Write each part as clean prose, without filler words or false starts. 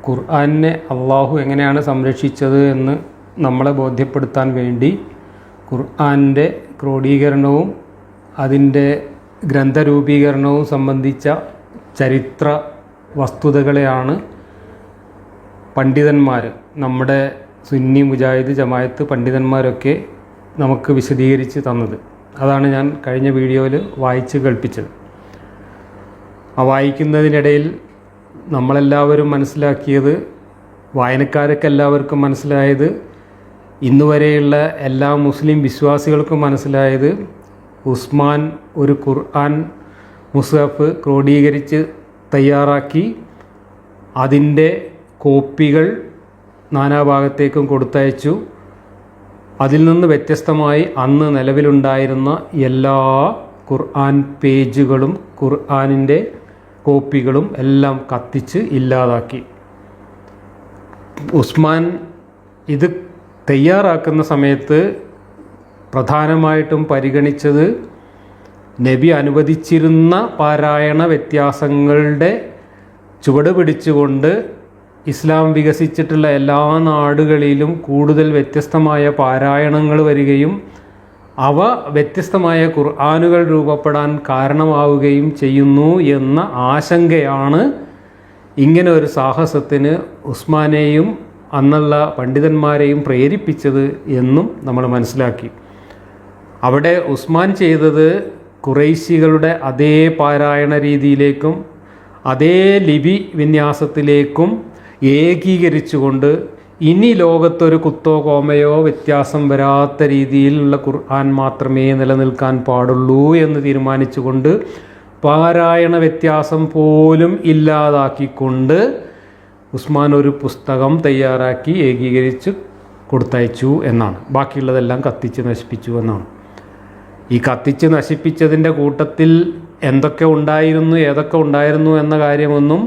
ഖുർആനെ അള്ളാഹു എങ്ങനെയാണ് സംരക്ഷിച്ചത് എന്ന് നമ്മളെ ബോധ്യപ്പെടുത്താൻ വേണ്ടി ഖുർആൻ്റെ ക്രോഡീകരണവും അതിൻ്റെ ഗ്രന്ഥരൂപീകരണവും സംബന്ധിച്ച ചരിത്ര വസ്തുതകളെയാണ് പണ്ഡിതന്മാർ, നമ്മുടെ സുന്നി മുജാഹിദ് ജമാഅത്ത് പണ്ഡിതന്മാരൊക്കെ നമുക്ക് വിശദീകരിച്ച് തന്നത്. അതാണ് ഞാൻ കഴിഞ്ഞ വീഡിയോയിൽ വായിച്ച് കേൾപ്പിച്ചത്. ആ വായിക്കുന്നതിനിടയിൽ നമ്മളെല്ലാവരും മനസ്സിലാക്കിയത്, വായനക്കാർക്ക് എല്ലാവർക്കും മനസ്സിലായത്, ഇന്നുവരെയുള്ള എല്ലാ മുസ്ലിം വിശ്വാസികൾക്കും മനസ്സിലായത്, ഉസ്മാൻ ഒരു ഖുർആൻ മുസ്ഹഫ് ക്രോഡീകരിച്ച് തയ്യാറാക്കി അതിൻ്റെ കോപ്പികൾ നാനാഭാഗത്തേക്കും കൊടുത്തയച്ചു. അതിൽ നിന്ന് വ്യത്യസ്തമായി അന്ന് നിലവിലുണ്ടായിരുന്ന എല്ലാ ഖുർആൻ പേജുകളും ഖുർആനിൻ്റെ കോപ്പികളും എല്ലാം കത്തിച്ച് ഇല്ലാതാക്കി. ഉസ്മാൻ ഇത് തയ്യാറാക്കുന്ന സമയത്ത് പ്രധാനമായിട്ടും പരിഗണിച്ചത് നബി അനുവദിച്ചിരുന്ന പാരായണ വ്യത്യാസങ്ങളുടെ ചുവട് പിടിച്ചുകൊണ്ട് ഇസ്ലാം വികസിച്ചിട്ടുള്ള എല്ലാ നാടുകളിലും കൂടുതൽ വ്യത്യസ്തമായ പാരായണങ്ങൾ വരികയും അവ വ്യത്യസ്തമായ ഖുർആനുകൾ രൂപപ്പെടാൻ കാരണമാവുകയും ചെയ്യുന്നു എന്ന ആശങ്കയാണ് ഇങ്ങനെ ഒരു സാഹസത്തിന് ഉസ്മാനെയും അന്നുള്ള പണ്ഡിതന്മാരെയും പ്രേരിപ്പിച്ചത് എന്നും നമ്മൾ മനസ്സിലാക്കി. അവിടെ ഉസ്മാൻ ചെയ്തത് ഖുറൈശികളുടെ അതേ പാരായണ രീതിയിലേക്കും അതേ ലിപി വിന്യാസത്തിലേക്കും ഏകീകരിച്ചുകൊണ്ട് ഇനി ലോകത്തൊരു കുത്തോ കോമയോ വ്യത്യാസം വരാത്ത രീതിയിലുള്ള ഖുർആൻ മാത്രമേ നിലനിൽക്കാൻ പാടുള്ളൂ എന്ന് തീരുമാനിച്ചുകൊണ്ട് പാരായണ വ്യത്യാസം പോലും ഇല്ലാതാക്കിക്കൊണ്ട് ഉസ്മാൻ ഒരു പുസ്തകം തയ്യാറാക്കി ഏകീകരിച്ച് കൊടുത്തയച്ചു എന്നാണ്. ബാക്കിയുള്ളതെല്ലാം കത്തിച്ച് നശിപ്പിച്ചു എന്നാണ്. ഈ കത്തിച്ച് നശിപ്പിച്ചതിൻ്റെ കൂട്ടത്തിൽ എന്തൊക്കെ ഉണ്ടായിരുന്നു, ഏതൊക്കെ ഉണ്ടായിരുന്നു എന്ന കാര്യമൊന്നും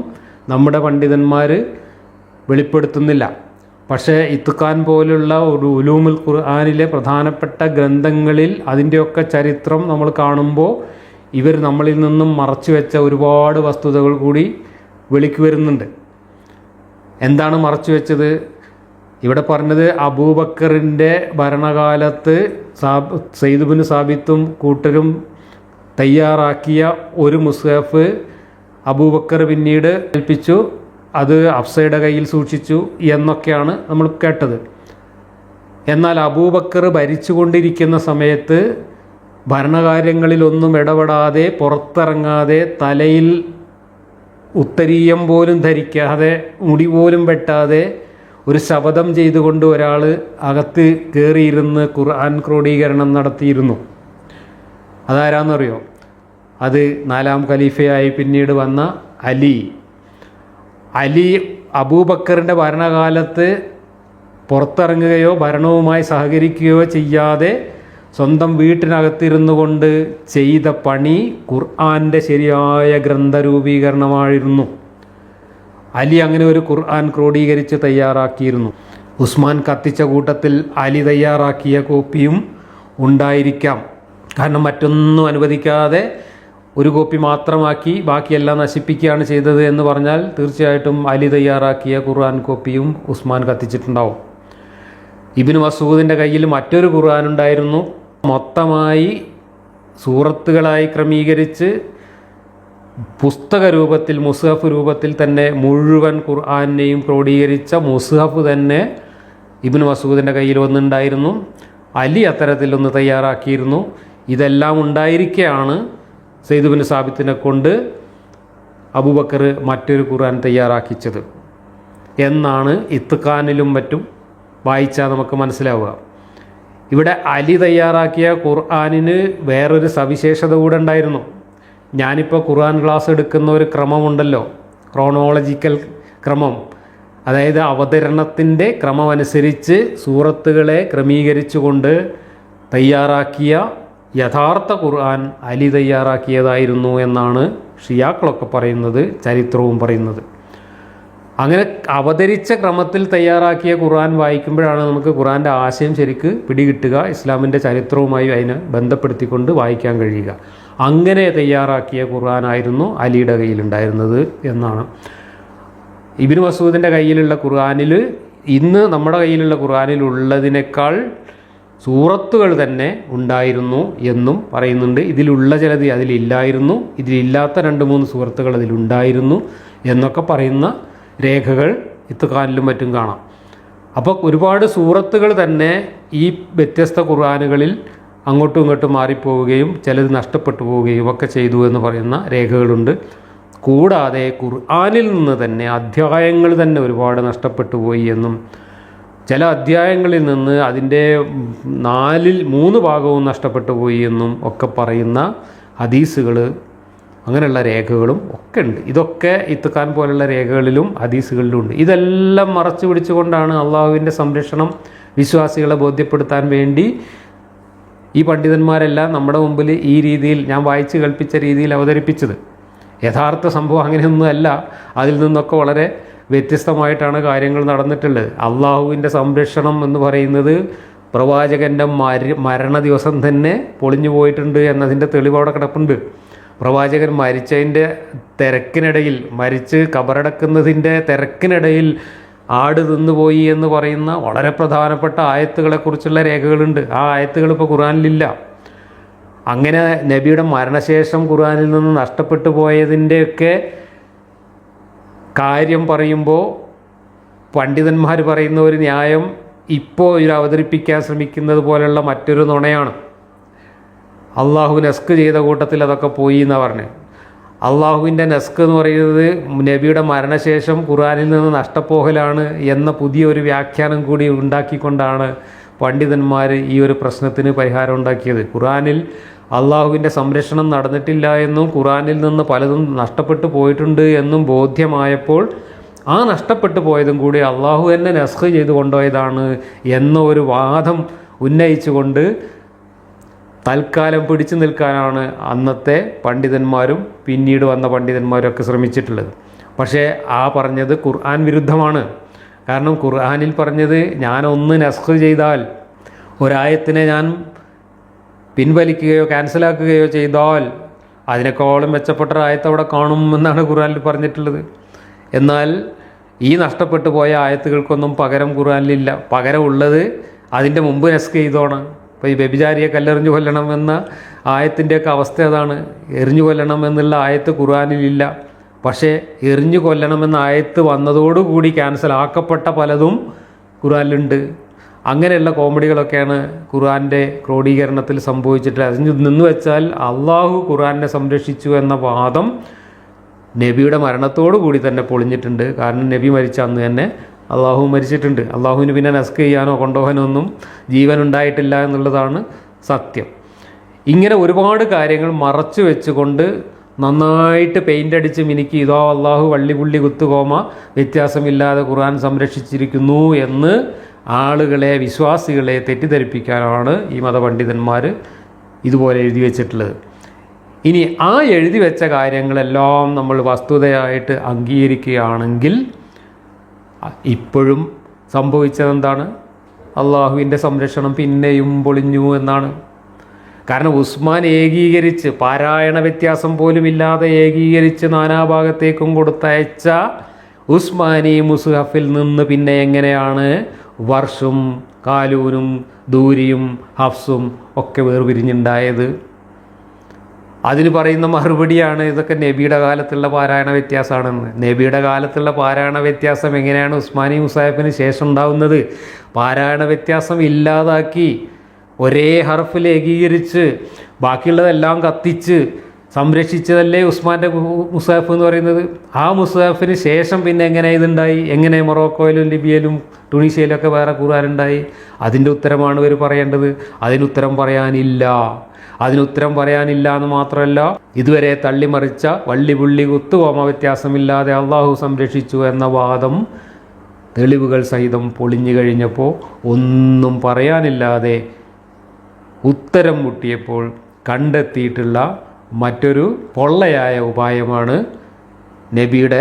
നമ്മുടെ പണ്ഡിതന്മാർ വെളിപ്പെടുത്തുന്നില്ല. പക്ഷേ ഇത്ഖാൻ പോലുള്ള ഒരു ഉലൂമുൽ ഖുർആനിലെ പ്രധാനപ്പെട്ട ഗ്രന്ഥങ്ങളിൽ അതിൻ്റെയൊക്കെ ചരിത്രം നമ്മൾ കാണുമ്പോൾ ഇവർ നമ്മളിൽ നിന്നും മറച്ചു വെച്ച ഒരുപാട് വസ്തുതകൾ കൂടി വെളിക്ക് വരുന്നുണ്ട്. എന്താണ് മറച്ചു വെച്ചത്? ഇവിടെ പറഞ്ഞത് അബൂബക്കറിൻ്റെ ഭരണകാലത്ത് സയ്യിദ് ഇബ്നു സാബിത്തും കൂട്ടരും തയ്യാറാക്കിയ ഒരു മുസ്ഹഫ് അബൂബക്കർ പിന്നീട് ഏൽപ്പിച്ചു, അത് ഹഫ്സയുടെ കയ്യിൽ സൂക്ഷിച്ചു എന്നൊക്കെയാണ് നമ്മൾ കേട്ടത്. എന്നാൽ അബൂബക്കർ ഭരിച്ചുകൊണ്ടിരിക്കുന്ന സമയത്ത് ഭരണകാര്യങ്ങളിലൊന്നും ഇടപെടാതെ, പുറത്തിറങ്ങാതെ, തലയിൽ ഉത്തരീയം പോലും ധരിക്കാതെ, മുടി പോലും വെട്ടാതെ ഒരു ശപഥം ചെയ്തുകൊണ്ട് ഒരാൾ അകത്ത് കയറിയിരുന്ന് ഖുർആൻ ക്രോഡീകരണം നടത്തിയിരുന്നു. അതാരാന്നറിയോ? അത് 4ാം ഖലീഫയായി പിന്നീട് വന്ന അലി. അബൂബക്കറിൻ്റെ ഭരണകാലത്ത് പുറത്തിറങ്ങുകയോ ഭരണവുമായി സഹകരിക്കുകയോ ചെയ്യാതെ സ്വന്തം വീട്ടിനകത്തിരുന്നു കൊണ്ട് ചെയ്ത പണി ഖുർആൻ്റെ ശരിയായ ഗ്രന്ഥരൂപീകരണമായിരുന്നു. അലി അങ്ങനെ ഒരു ഖുർആൻ ക്രോഡീകരിച്ച് തയ്യാറാക്കിയിരുന്നു. ഉസ്മാൻ കത്തിച്ച കൂട്ടത്തിൽ അലി തയ്യാറാക്കിയ കോപ്പിയും ഉണ്ടായിരിക്കാം. കാരണം മറ്റൊന്നും അനുവദിക്കാതെ ഒരു കോപ്പി മാത്രമാക്കി ബാക്കിയെല്ലാം നശിപ്പിക്കുകയാണ് ചെയ്തത് എന്ന് പറഞ്ഞാൽ തീർച്ചയായിട്ടും അലി തയ്യാറാക്കിയ ഖുർആൻ കോപ്പിയും ഉസ്മാൻ കത്തിച്ചിട്ടുണ്ടാവും. ഇബ്നു മസ്ഊദിൻ്റെ കയ്യിൽ മറ്റൊരു ഖുർആൻ ഉണ്ടായിരുന്നു. മൊത്തമായി സൂറത്തുകളായി ക്രമീകരിച്ച് പുസ്തക രൂപത്തിൽ, മുസ്ഹഫ് രൂപത്തിൽ തന്നെ മുഴുവൻ ഖുർആനെയും ക്രോഡീകരിച്ച മുസ്ഹഫ് തന്നെ ഇബ്നു മസ്ഊദിൻ്റെ കയ്യിൽ ഒന്നുണ്ടായിരുന്നു. അലി അത്തരത്തിലൊന്ന് തയ്യാറാക്കിയിരുന്നു. ഇതെല്ലാം ഉണ്ടായിരിക്കെയാണ് സയ്യിദ് ഇബ്നു സാബിത്തിനെ കൊണ്ട് അബൂബക്കർ മറ്റൊരു ഖുർആൻ തയ്യാറാക്കിച്ചത് എന്നാണ് ഇത്ഖാനിലും മറ്റും വായിച്ചാൽ നമുക്ക് മനസ്സിലാവുക. ഇവിടെ അലി തയ്യാറാക്കിയ ഖുർആനിന് വേറൊരു സവിശേഷത കൂടെ ഉണ്ടായിരുന്നു. ഞാനിപ്പോൾ ഖുർആൻ ക്ലാസ് എടുക്കുന്ന ഒരു ക്രമമുണ്ടല്ലോ, ക്രോണോളജിക്കൽ ക്രമം, അതായത് അവതരണത്തിൻ്റെ ക്രമമനുസരിച്ച് സൂറത്തുകളെ ക്രമീകരിച്ചുകൊണ്ട് തയ്യാറാക്കിയ യഥാർത്ഥ ഖുർആൻ അലി തയ്യാറാക്കിയതായിരുന്നു എന്നാണ് ഷിയാക്കളൊക്കെ പറയുന്നത്, ചരിത്രവും പറയുന്നത്. അങ്ങനെ അവതരിച്ച ക്രമത്തിൽ തയ്യാറാക്കിയ ഖുർആൻ വായിക്കുമ്പോഴാണ് നമുക്ക് ഖുർആൻ്റെ ആശയം ശരിക്ക് പിടികിട്ടുക, ഇസ്ലാമിൻ്റെ ചരിത്രവുമായി അതിനെ ബന്ധപ്പെടുത്തിക്കൊണ്ട് വായിക്കാൻ കഴിയുക. അങ്ങനെ തയ്യാറാക്കിയ ഖുർആനായിരുന്നു അലിയുടെ കയ്യിലുണ്ടായിരുന്നത് എന്നാണ്. ഇബ്നു മസ്ഊദിൻ്റെ കയ്യിലുള്ള ഖുർആനിൽ ഇന്ന് നമ്മുടെ കയ്യിലുള്ള ഖുർആനിലുള്ളതിനേക്കാൾ സൂറത്തുകൾ തന്നെ ഉണ്ടായിരുന്നു എന്നും പറയുന്നുണ്ട്. ഇതിലുള്ള ചിലത് അതിലില്ലായിരുന്നു, ഇതിലില്ലാത്ത 2-3 സൂറത്തുകൾ അതിലുണ്ടായിരുന്നു എന്നൊക്കെ പറയുന്ന രേഖകൾ ഇത്ഖാനിലും മറ്റും കാണാം. അപ്പോൾ ഒരുപാട് സൂറത്തുകൾ തന്നെ ഈ വ്യത്യസ്ത ഖുർആനുകളിൽ അങ്ങോട്ടും ഇങ്ങോട്ടും മാറിപ്പോവുകയും ചിലത് നഷ്ടപ്പെട്ടു പോവുകയും ഒക്കെ ചെയ്തു എന്ന് പറയുന്ന രേഖകളുണ്ട്. കൂടാതെ ഖുർആനിൽ നിന്ന് തന്നെ അധ്യായങ്ങൾ തന്നെ ഒരുപാട് നഷ്ടപ്പെട്ടു പോയി എന്നും ചില അധ്യായങ്ങളിൽ നിന്ന് അതിൻ്റെ 3 ഭാഗവും നഷ്ടപ്പെട്ടു പോയി എന്നും ഒക്കെ പറയുന്ന ഹദീസുകൾ, അങ്ങനെയുള്ള രേഖകളും ഒക്കെ ഉണ്ട്. ഇതൊക്കെ ഇത്ഖാൻ പോലുള്ള രേഖകളിലും ഹദീസുകളിലും ഉണ്ട്. ഇതെല്ലാം മറച്ചു പിടിച്ചുകൊണ്ടാണ് അള്ളാഹുവിൻ്റെ സംരക്ഷണം വിശ്വാസികളെ ബോധ്യപ്പെടുത്താൻ വേണ്ടി ഈ പണ്ഡിതന്മാരെല്ലാം നമ്മുടെ മുമ്പിൽ ഈ രീതിയിൽ ഞാൻ വായിച്ച് കേൾപ്പിച്ച രീതിയിൽ അവതരിപ്പിച്ചത്. യഥാർത്ഥ സംഭവം അങ്ങനെയൊന്നുമല്ല. അതിൽ നിന്നൊക്കെ വളരെ വ്യത്യസ്തമായിട്ടാണ് കാര്യങ്ങൾ നടന്നിട്ടുള്ളത്. അള്ളാഹുവിൻ്റെ സംരക്ഷണം എന്ന് പറയുന്നത് പ്രവാചകൻ്റെ മരണ ദിവസം തന്നെ പൊളിഞ്ഞു പോയിട്ടുണ്ട് എന്നതിൻ്റെ തെളിവ് അവിടെ കിടപ്പുണ്ട്. പ്രവാചകൻ മരിച്ചതിൻ്റെ തിരക്കിനിടയിൽ, മരിച്ച് കബറടക്കുന്നതിൻ്റെ തിരക്കിനിടയിൽ ആട് തിന്നുപോയി എന്ന് പറയുന്ന വളരെ പ്രധാനപ്പെട്ട ആയത്തുകളെക്കുറിച്ചുള്ള രേഖകളുണ്ട്. ആ ആയത്തുകൾ ഇപ്പോൾ ഖുർആനിലില്ല. അങ്ങനെ നബിയുടെ മരണശേഷം ഖുർആനിൽ നിന്ന് നഷ്ടപ്പെട്ടു പോയതിൻ്റെയൊക്കെ കാര്യം പറയുമ്പോൾ പണ്ഡിതന്മാർ പറയുന്ന ഒരു ന്യായം ഇപ്പോൾ ഇവർ അവതരിപ്പിക്കാൻ ശ്രമിക്കുന്നത് പോലെയുള്ള മറ്റൊരു നുണയാണ്. അള്ളാഹു നസ്ക് ചെയ്ത കൂട്ടത്തിൽ അതൊക്കെ പോയി എന്നാണ് പറഞ്ഞത്. അള്ളാഹുവിൻ്റെ നസ്ക് എന്ന് പറയുന്നത് നബിയുടെ മരണശേഷം ഖുർആനിൽ നിന്ന് നഷ്ടപ്പോകലാണ് എന്ന പുതിയൊരു വ്യാഖ്യാനം കൂടി ഉണ്ടാക്കിക്കൊണ്ടാണ് പണ്ഡിതന്മാർ ഈ ഒരു പ്രശ്നത്തിന് പരിഹാരം ഉണ്ടാക്കിയത്. ഖുർആനിൽ അള്ളാഹുവിൻ്റെ സംരക്ഷണം നടന്നിട്ടില്ല എന്നും ഖുർആനിൽ നിന്ന് പലതും നഷ്ടപ്പെട്ടു പോയിട്ടുണ്ട് എന്നും ബോധ്യമായപ്പോൾ ആ നഷ്ടപ്പെട്ടു പോയതും കൂടി അള്ളാഹു തന്നെ നസ്ഖ് ചെയ്ത് കൊണ്ടുപോയതാണ് എന്ന ഒരു വാദം ഉന്നയിച്ചുകൊണ്ട് തൽക്കാലം പിടിച്ചു നിൽക്കാനാണ് അന്നത്തെ പണ്ഡിതന്മാരും പിന്നീട് വന്ന പണ്ഡിതന്മാരൊക്കെ ശ്രമിച്ചിട്ടുള്ളത്. പക്ഷേ ആ പറഞ്ഞത് ഖുർആൻ വിരുദ്ധമാണ്. കാരണം ഖുർആനിൽ പറഞ്ഞത് ഞാനൊന്ന് നസ്ഖ് ചെയ്താൽ, ഒരായത്തിനെ ഞാൻ പിൻവലിക്കുകയോ ക്യാൻസലാക്കുകയോ ചെയ്താൽ അതിനേക്കാളും മെച്ചപ്പെട്ട ആയത്ത് അവിടെ കാണുമെന്നാണ് ഖുർആനിൽ പറഞ്ഞിട്ടുള്ളത്. എന്നാൽ ഈ നഷ്ടപ്പെട്ടു പോയ ആയത്തുകൾക്കൊന്നും പകരം ഖുർആനിലില്ല. പകരം ഉള്ളത് അതിൻ്റെ മുമ്പ് നസ്ഖ് ചെയ്തോണം. ഇപ്പോൾ ഈ വ്യഭിചാരിയെ കല്ലെറിഞ്ഞു കൊല്ലണം എന്ന ആയത്തിൻ്റെയൊക്കെ അവസ്ഥ അതാണ്. എറിഞ്ഞു കൊല്ലണം എന്നുള്ള ആയത്ത് ഖുർആനിലില്ല. പക്ഷേ എറിഞ്ഞു കൊല്ലണമെന്ന ആയത്ത് വന്നതോടുകൂടി ക്യാൻസൽ ആക്കപ്പെട്ട പലതും ഖുർആനിലുണ്ട്. അങ്ങനെയുള്ള കോമഡികളൊക്കെയാണ് ഖുർആൻ്റെ ക്രോഡീകരണത്തിൽ സംഭവിച്ചിട്ടുള്ളത്. അതിൽ നിന്ന് വെച്ചാൽ അള്ളാഹു ഖുർആനെ സംരക്ഷിച്ചു എന്ന വാദം നബിയുടെ മരണത്തോടു കൂടി തന്നെ പൊളിഞ്ഞിട്ടുണ്ട്. കാരണം നബി മരിച്ച അന്ന് തന്നെ അള്ളാഹു മരിച്ചിട്ടുണ്ട്. അള്ളാഹുവിന് പിന്നെ നസ്ക് ചെയ്യാനോ കൊണ്ടുപോകാനോ ഒന്നും ജീവൻ ഉണ്ടായിട്ടില്ല എന്നുള്ളതാണ് സത്യം. ഇങ്ങനെ ഒരുപാട് കാര്യങ്ങൾ മറച്ചു വെച്ചുകൊണ്ട് നന്നായിട്ട് പെയിൻ്റ് അടിച്ച് മിനുക്കി ഇതോ അള്ളാഹു വള്ളിപുള്ളി കുത്തുകോമ വ്യത്യാസമില്ലാതെ ഖുർആൻ സംരക്ഷിച്ചിരിക്കുന്നു എന്ന് ആളുകളെ, വിശ്വാസികളെ തെറ്റിദ്ധരിപ്പിക്കാനാണ് ഈ മതപണ്ഡിതന്മാർ ഇതുപോലെ എഴുതി വെച്ചിട്ടുള്ളത്. ഇനി ആ എഴുതി വെച്ച കാര്യങ്ങളെല്ലാം നമ്മൾ വസ്തുതയായിട്ട് അംഗീകരിക്കുകയാണെങ്കിൽ ഇപ്പോഴും സംഭവിച്ചതെന്താണ്? അള്ളാഹുവിൻ്റെ സംരക്ഷണം പിന്നെയും പൊളിഞ്ഞു എന്നാണ്. കാരണം ഉസ്മാൻ ഏകീകരിച്ച്, പാരായണ വ്യത്യാസം പോലും ഇല്ലാതെ ഏകീകരിച്ച് നാനാഭാഗത്തേക്കും കൊടുത്തയച്ച ഉസ്മാനി മുസ്ഹഫിൽ നിന്ന് പിന്നെ എങ്ങനെയാണ് വർഷും കാലൂനും ദൂരിയും ഹഫ്സും ഒക്കെ വേർപിരിഞ്ഞുണ്ടായത്? അതിന് പറയുന്ന മറുപടിയാണ് ഇതൊക്കെ നബിയുടെ കാലത്തുള്ള പാരായണ വ്യത്യാസമാണെന്ന്. നബിയുടെ കാലത്തുള്ള പാരായണ വ്യത്യാസം എങ്ങനെയാണ് ഉസ്മാനി മുസാഫിന് ശേഷം ഉണ്ടാവുന്നത്? പാരായണ വ്യത്യാസം ഇല്ലാതാക്കി ഒരേ ഹർഫിൽ ഏകീകരിച്ച് ബാക്കിയുള്ളതെല്ലാം കത്തിച്ച് സംരക്ഷിച്ചതല്ലേ ഉസ്മാൻ്റെ മുസാഫ് എന്ന് പറയുന്നത്. ആ മുസാഫിന് ശേഷം പിന്നെ എങ്ങനെ ഇതുണ്ടായി? എങ്ങനെ മൊറോക്കോയിലും ലിബിയയിലും ടുണീഷ്യയിലൊക്കെ വേറെ ഖുർആനുണ്ടായി? അതിൻ്റെ ഉത്തരമാണ് ഇവർ പറയേണ്ടത്. അതിനുത്തരം പറയാനില്ല. അതിനുത്തരം പറയാനില്ല എന്ന് മാത്രമല്ല, ഇതുവരെ തള്ളിമറിച്ച വള്ളിപുള്ളി കുത്തുകോമ വ്യത്യാസമില്ലാതെ അള്ളാഹു സംരക്ഷിച്ചു എന്ന വാദം തെളിവുകൾ സഹിതം പൊളിഞ്ഞു കഴിഞ്ഞപ്പോൾ ഒന്നും പറയാനില്ലാതെ ഉത്തരം മുട്ടിയപ്പോൾ കണ്ടെത്തിയിട്ടുള്ള മറ്റൊരു പൊള്ളയായ ഉപായമാണ് നബിയുടെ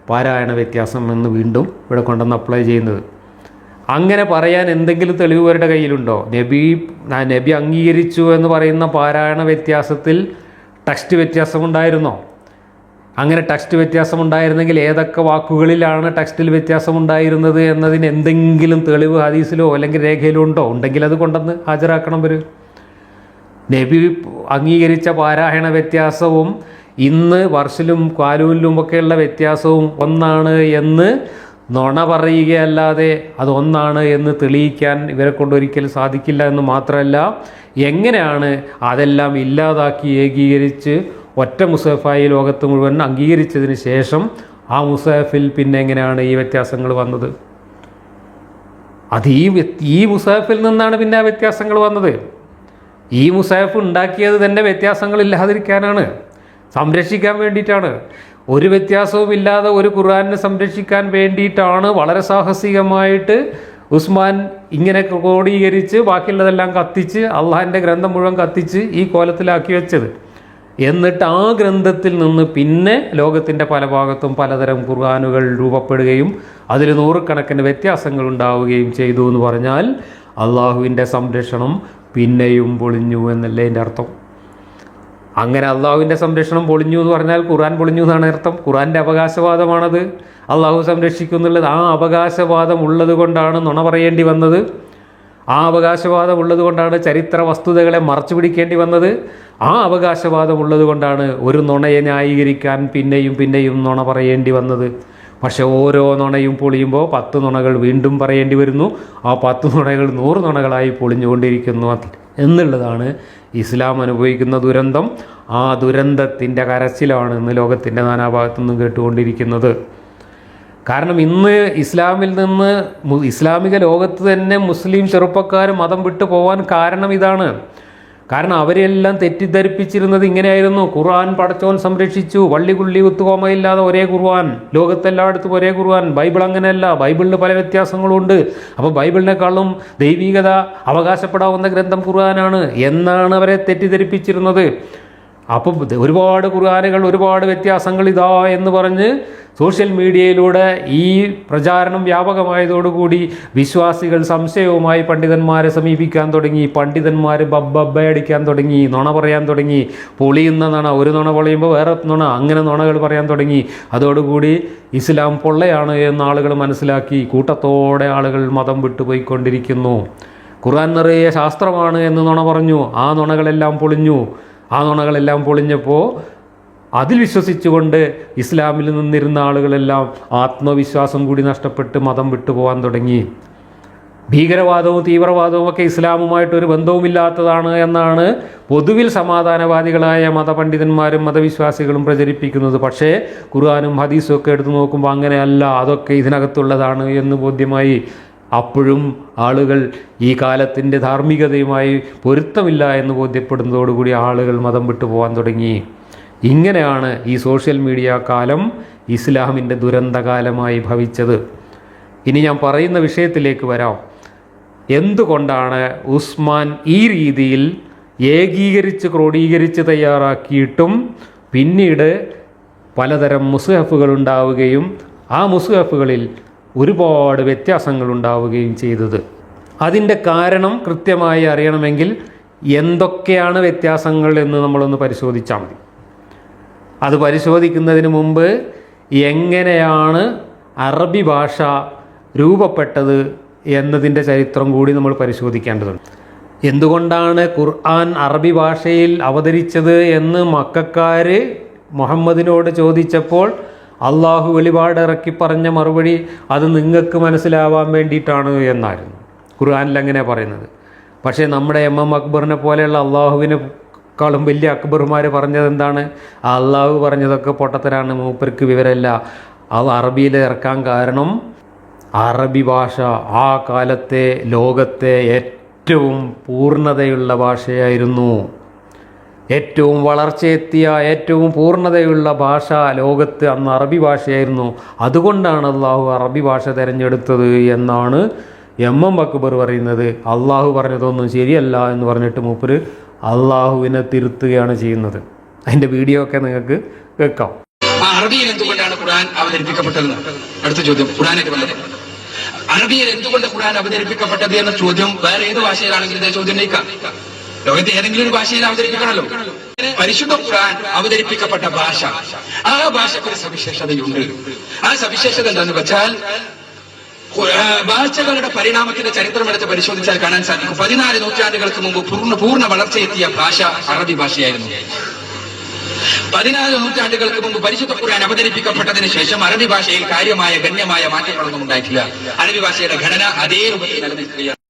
പാരായണ വ്യത്യാസം എന്ന് വീണ്ടും ഇവിടെ കൊണ്ടുവന്ന് അപ്ലൈ ചെയ്യുന്നത്. അങ്ങനെ പറയാൻ എന്തെങ്കിലും തെളിവുകളുടെ കയ്യിലുണ്ടോ? നബി അംഗീകരിച്ചു എന്ന് പറയുന്ന പാരായണ വ്യത്യാസത്തിൽ ടെക്സ്റ്റ് വ്യത്യാസമുണ്ടായിരുന്നോ? അങ്ങനെ ടെക്സ്റ്റ് വ്യത്യാസമുണ്ടായിരുന്നെങ്കിൽ ഏതൊക്കെ വാക്കുകളിലാണ് ടെക്സ്റ്റിൽ വ്യത്യാസമുണ്ടായിരുന്നത് എന്നതിന് എന്തെങ്കിലും തെളിവ് ഹദീസിലോ അല്ലെങ്കിൽ രേഖയിലോ ഉണ്ടോ? ഉണ്ടെങ്കിൽ അത് കൊണ്ടുവന്ന് ഹാജരാക്കണം. നബി അംഗീകരിച്ച പാരായണ വ്യത്യാസവും ഇന്ന് വർഷിലും കാലൂനിലും ഒക്കെയുള്ള വ്യത്യാസവും ഒന്നാണ് എന്ന് നുണ പറയുകയല്ലാതെ അത് ഒന്നാണ് എന്ന് തെളിയിക്കാൻ ഇവരെ കൊണ്ടൊരിക്കലും സാധിക്കില്ല എന്ന് മാത്രമല്ല, എങ്ങനെയാണ് അതെല്ലാം ഇല്ലാതാക്കി ഏകീകരിച്ച് ഒറ്റ മുസഹഫായി ലോകത്ത് മുഴുവൻ അംഗീകരിച്ചതിന് ശേഷം ആ മുസഹഫിൽ പിന്നെ എങ്ങനെയാണ് ഈ വ്യത്യാസങ്ങൾ വന്നത്? അത് ഈ മുസഹഫിൽ നിന്നാണ് പിന്നെ ആ വ്യത്യാസങ്ങൾ വന്നത്. ഈ മുസഹഫ് ഉണ്ടാക്കിയത് തന്നെ വ്യത്യാസങ്ങളില്ലാതിരിക്കാനാണ്, സംരക്ഷിക്കാൻ വേണ്ടിയിട്ടാണ്. ഒരു വ്യത്യാസവും ഇല്ലാതെ ഒരു ഖുർആനെ സംരക്ഷിക്കാൻ വേണ്ടിയിട്ടാണ് വളരെ സാഹസികമായിട്ട് ഉസ്മാൻ ഇങ്ങനെ ക്രോഡീകരിച്ച് ബാക്കിയുള്ളതെല്ലാം കത്തിച്ച് അള്ളാഹിൻ്റെ ഗ്രന്ഥം മുഴുവൻ കത്തിച്ച് ഈ കോലത്തിലാക്കി വെച്ചത്. എന്നിട്ട് ആ ഗ്രന്ഥത്തിൽ നിന്ന് പിന്നെ ലോകത്തിൻ്റെ പല ഭാഗത്തും പലതരം ഖുർആനുകൾ രൂപപ്പെടുകയും അതിൽ നൂറുകണക്കിന് വ്യത്യാസങ്ങൾ ഉണ്ടാവുകയും ചെയ്തു എന്ന് പറഞ്ഞാൽ അള്ളാഹുവിൻ്റെ സംരക്ഷണം പിന്നെയും പൊളിഞ്ഞു എന്നല്ലേ എൻ്റെ അർത്ഥം. അങ്ങനെ അള്ളാഹുവിൻ്റെ സംരക്ഷണം പൊളിഞ്ഞു എന്ന് പറഞ്ഞാൽ ഖുർആൻ പൊളിഞ്ഞു എന്നാണ് അർത്ഥം. ഖുർആൻ്റെ അവകാശവാദമാണത്, അള്ളാഹു സംരക്ഷിക്കുന്നുള്ളത്. ആ അവകാശവാദം ഉള്ളത് കൊണ്ടാണ് നുണ പറയേണ്ടി വന്നത്. ആ അവകാശവാദം ഉള്ളത് കൊണ്ടാണ് ചരിത്ര വസ്തുതകളെ മറച്ചു പിടിക്കേണ്ടി വന്നത്. ആ അവകാശവാദം ഉള്ളത് കൊണ്ടാണ് ഒരു നുണയെ ന്യായീകരിക്കാൻ പിന്നെയും നുണ പറയേണ്ടി വന്നത്. പക്ഷെ ഓരോ നുണയും പൊളിയുമ്പോൾ 10 നുണകൾ വീണ്ടും പറയേണ്ടി വരുന്നു. ആ 10 നുണകൾ 100 നുണകളായി പൊളിഞ്ഞുകൊണ്ടിരിക്കുന്നു എന്നുള്ളതാണ് ഇസ്ലാം അനുഭവിക്കുന്ന ദുരന്തം. ആ ദുരന്തത്തിൻ്റെ കരച്ചിലാണ് ഇന്ന് ലോകത്തിൻ്റെ നാനാഭാഗത്തു നിന്നും കേട്ടുകൊണ്ടിരിക്കുന്നത്. കാരണം ഇന്ന് ഇസ്ലാമിൽ നിന്ന് ഇസ്ലാമിക ലോകത്ത് തന്നെ മുസ്ലിം ചെറുപ്പക്കാർ മതം വിട്ടു പോകാൻ കാരണം ഇതാണ്. കാരണം അവരെല്ലാം തെറ്റിദ്ധരിപ്പിച്ചിരുന്നത് ഇങ്ങനെയായിരുന്നു: ഖുർആൻ പടച്ചോൻ സംരക്ഷിച്ചു, വള്ളികുള്ളി കുത്തുകോമയില്ലാതെ ഒരേ ഖുർആൻ, ലോകത്തെല്ലായിടത്തും ഒരേ ഖുർആൻ. ബൈബിൾ അങ്ങനെയല്ല, ബൈബിളിന് പല വ്യത്യാസങ്ങളുണ്ട്. അപ്പോൾ ബൈബിളിനേക്കാളും ദൈവികത അവകാശപ്പെടാവുന്ന ഗ്രന്ഥം ഖുർആനാണ് എന്നാണ് അവരെ തെറ്റിദ്ധരിപ്പിച്ചിരുന്നത്. അപ്പം ഒരുപാട് ഖുർആനുകൾ, ഒരുപാട് വ്യത്യാസങ്ങൾ ഇതാ എന്ന് പറഞ്ഞ് സോഷ്യൽ മീഡിയയിലൂടെ ഈ പ്രചാരണം വ്യാപകമായതോടുകൂടി വിശ്വാസികൾ സംശയവുമായി പണ്ഡിതന്മാരെ സമീപിക്കാൻ തുടങ്ങി. പണ്ഡിതന്മാർ ബബ്ബയടിക്കാൻ തുടങ്ങി, നുണ പറയാൻ തുടങ്ങി. പൊളിയുന്ന നുണ, ഒരു നുണ പൊളിയുമ്പോൾ വേറെ നുണ, അങ്ങനെ നുണകൾ പറയാൻ തുടങ്ങി. അതോടുകൂടി ഇസ്ലാം പൊള്ളയാണ് എന്ന് ആളുകൾ മനസ്സിലാക്കി കൂട്ടത്തോടെ ആളുകൾ മതം വിട്ടുപോയിക്കൊണ്ടിരിക്കുന്നു. ഖുർആൻ നിറയെ ശാസ്ത്രമാണ് എന്ന് നുണ പറഞ്ഞു. ആ നുണകളെല്ലാം പൊളിഞ്ഞു. ആ നുണകളെല്ലാം പൊളിഞ്ഞപ്പോൾ അതിൽ വിശ്വസിച്ചുകൊണ്ട് ഇസ്ലാമിൽ നിന്നിരുന്ന ആളുകളെല്ലാം ആത്മവിശ്വാസം കൂടി നഷ്ടപ്പെട്ട് മതം വിട്ടുപോകാൻ തുടങ്ങി. ഭീകരവാദവും തീവ്രവാദവും ഒക്കെ ഇസ്ലാമുമായിട്ടൊരു ബന്ധവുമില്ലാത്തതാണ് എന്നാണ് പൊതുവിൽ സമാധാനവാദികളായ മതപണ്ഡിതന്മാരും മതവിശ്വാസികളും പ്രചരിപ്പിക്കുന്നത്. പക്ഷേ ഖുർആനും ഹദീസും ഒക്കെ എടുത്തു നോക്കുമ്പോൾ അങ്ങനെയല്ല, അതൊക്കെ ഇതിനകത്തുള്ളതാണ് എന്ന് ബോധ്യമായി. അപ്പോഴും ആളുകൾ ഈ കാലത്തിൻ്റെ ധാർമ്മികതയുമായി പൊരുത്തമില്ല എന്ന് ബോധ്യപ്പെടുന്നതോടുകൂടി ആളുകൾ മതം വിട്ടു പോകാൻ തുടങ്ങി. ഇങ്ങനെയാണ് ഈ സോഷ്യൽ മീഡിയ കാലം ഇസ്ലാമിൻ്റെ ദുരന്തകാലമായി ഭവിച്ചത്. ഇനി ഞാൻ പറയുന്ന വിഷയത്തിലേക്ക് വരാം. എന്തുകൊണ്ടാണ് ഉസ്മാൻ ഈ രീതിയിൽ ഏകീകരിച്ച് ക്രോഡീകരിച്ച് തയ്യാറാക്കിയിട്ടും പിന്നീട് പലതരം മുസ്ഹഫുകൾ ഉണ്ടാവുകയും ആ മുസ്ഹഫുകളിൽ ഒരുപാട് വ്യത്യാസങ്ങൾ ഉണ്ടാവുകയും ചെയ്തത്? അതിൻ്റെ കാരണം കൃത്യമായി അറിയണമെങ്കിൽ എന്തൊക്കെയാണ് വ്യത്യാസങ്ങൾ എന്ന് നമ്മളൊന്ന് പരിശോധിച്ചാൽ മതി. അത് പരിശോധിക്കുന്നതിന് മുമ്പ് എങ്ങനെയാണ് അറബി ഭാഷ രൂപപ്പെട്ടത് എന്നതിൻ്റെ ചരിത്രം കൂടി നമ്മൾ പരിശോധിക്കേണ്ടതുണ്ട്. എന്തുകൊണ്ടാണ് ഖുർആൻ അറബി ഭാഷയിൽ അവതരിച്ചത് എന്ന് മക്കക്കാർ മുഹമ്മദിനോട് ചോദിച്ചപ്പോൾ അള്ളാഹു വെളിപാടിറക്കി പറഞ്ഞ മറുപടി അത് നിങ്ങൾക്ക് മനസ്സിലാവാൻ വേണ്ടിയിട്ടാണ് എന്നായിരുന്നു. ഖുർആനിൽ അങ്ങനെ പറയുന്നത്. പക്ഷേ നമ്മുടെ എം അക്ബറിനെ പോലെയുള്ള അള്ളാഹുവിനെക്കാളും വലിയ അക്ബർമാർ പറഞ്ഞത് എന്താണ്? അള്ളാഹു പറഞ്ഞതൊക്കെ പൊട്ടത്തരാണ്, മൂപ്പർക്ക് വിവരമില്ല. അത് അറബിയിൽ ഇറക്കാൻ കാരണം അറബി ഭാഷ ആ കാലത്തെ ലോകത്തെ ഏറ്റവും പൂർണ്ണതയുള്ള ഭാഷയായിരുന്നു. ഏറ്റവും വളർച്ചയെത്തിയ ഏറ്റവും പൂർണ്ണതയുള്ള ഭാഷ ലോകത്ത് അന്ന് അറബി ഭാഷയായിരുന്നു. അതുകൊണ്ടാണ് അള്ളാഹു അറബി ഭാഷ തിരഞ്ഞെടുത്തത് എന്നാണ് എം അക്ബർ പറയുന്നത്. അള്ളാഹു പറഞ്ഞതൊന്നും ശരിയല്ല എന്ന് പറഞ്ഞിട്ട് മൂപ്പര് അള്ളാഹുവിനെ തിരുത്തുകയാണ് ചെയ്യുന്നത്. അതിൻ്റെ വീഡിയോ ഒക്കെ നിങ്ങൾക്ക് കേൾക്കാം. അറബിയിൽ എന്തുകൊണ്ടാണ് ഖുർആൻ അവതരിപ്പിക്കപ്പെട്ടത്? അടുത്ത ചോദ്യം ഖുർആനായിട്ട് ബന്ധപ്പെട്ട അറബിയിൽ എന്തുകൊണ്ട് ഖുർആൻ അവതരിപ്പിക്കപ്പെട്ടത് എന്ന ചോദ്യം വേറെ ഏത് ഭാഷയിലാണെങ്കിലും ഇതേ ചോദ്യം ഉന്നയിക്കാം. ലോകത്തെ ഏതെങ്കിലും ഒരു ഭാഷയിൽ അവതരിപ്പിക്കണമല്ലോ. പരിശുദ്ധ ഖുർആൻ അവതരിപ്പിക്കപ്പെട്ട ഭാഷ, ആ ഭാഷയ്ക്ക് ഒരു സവിശേഷതയുണ്ട്. ആ സവിശേഷത എന്താണെന്ന് വെച്ചാൽ, ഭാഷകളുടെ പരിണാമത്തിന്റെ ചരിത്രം എടുത്ത് പരിശോധിച്ചാൽ കാണാൻ സാധിക്കും. 14 നൂറ്റാണ്ടുകൾക്ക് മുമ്പ് പൂർണ്ണ വളർച്ചയെത്തിയ ഭാഷ അറബി ഭാഷയായിരുന്നു. 14 നൂറ്റാണ്ടുകൾക്ക് മുമ്പ് പരിശുദ്ധ ഖുർആൻ അവതരിപ്പിക്കപ്പെട്ടതിന് ശേഷം അറബി ഭാഷയിൽ കാര്യമായ ഗണ്യമായ മാറ്റങ്ങളൊന്നും ഉണ്ടായിട്ടില്ല. അറബി ഭാഷയുടെ ഘടന അതേ രൂപത്തിൽ നിലനിൽക്കുകയാണ്.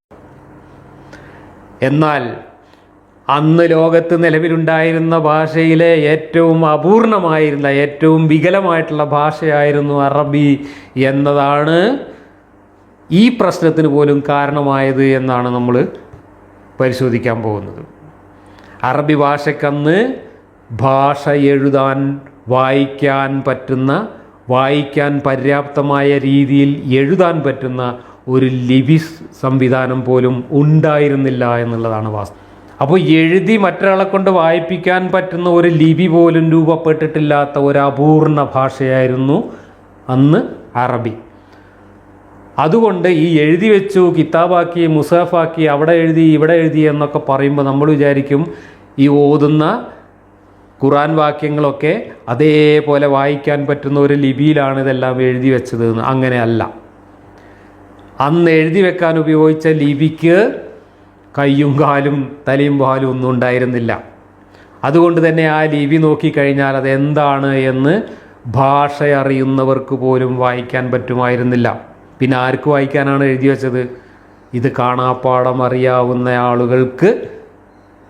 എന്നാൽ അന്ന് ലോകത്ത് നിലവിലുണ്ടായിരുന്ന ഭാഷയിലെ ഏറ്റവും അപൂർണമായിരുന്ന, ഏറ്റവും വികലമായിട്ടുള്ള ഭാഷയായിരുന്നു അറബി എന്നതാണ് ഈ പ്രശ്നത്തിന് പോലും കാരണമായത് എന്നാണ് നമ്മൾ പരിശോധിക്കാൻ പോകുന്നത്. അറബി ഭാഷയ്ക്കന്ന് ഭാഷ എഴുതാൻ, വായിക്കാൻ പറ്റുന്ന, വായിക്കാൻ പര്യാപ്തമായ രീതിയിൽ എഴുതാൻ പറ്റുന്ന ഒരു ലിപി സംവിധാനം പോലും ഉണ്ടായിരുന്നില്ല എന്നുള്ളതാണ് വാസ്തവം. അപ്പോൾ എഴുതി മറ്റൊരാളെ കൊണ്ട് വായിപ്പിക്കാൻ പറ്റുന്ന ഒരു ലിപി പോലും രൂപപ്പെട്ടിട്ടില്ലാത്ത ഒരു അപൂർണ ഭാഷയായിരുന്നു അന്ന് അറബി. അതുകൊണ്ട് ഈ എഴുതി വെച്ചു, കിതാബാക്കി, മുസാഫാക്കി, അവിടെ എഴുതി ഇവിടെ എഴുതി എന്നൊക്കെ പറയുമ്പോൾ നമ്മൾ വിചാരിക്കും ഈ ഓതുന്ന ഖുർആൻ വാക്യങ്ങളൊക്കെ അതേപോലെ വായിക്കാൻ പറ്റുന്ന ഒരു ലിപിയിലാണ് ഇതെല്ലാം എഴുതി വെച്ചത്. അങ്ങനെയല്ല. അന്ന് എഴുതി വെക്കാൻ ഉപയോഗിച്ച ലിപിക്ക് കയ്യും കാലും തലയും പാലും ഒന്നും ഉണ്ടായിരുന്നില്ല. അതുകൊണ്ട് തന്നെ ആ ലിപി നോക്കിക്കഴിഞ്ഞാൽ അതെന്താണ് എന്ന് ഭാഷ അറിയുന്നവർക്ക് പോലും വായിക്കാൻ പറ്റുമായിരുന്നില്ല. പിന്നെ ആർക്ക് വായിക്കാനാണ് എഴുതി വെച്ചത്? ഇത് കാണാപ്പാഠം അറിയാവുന്ന ആളുകൾക്ക്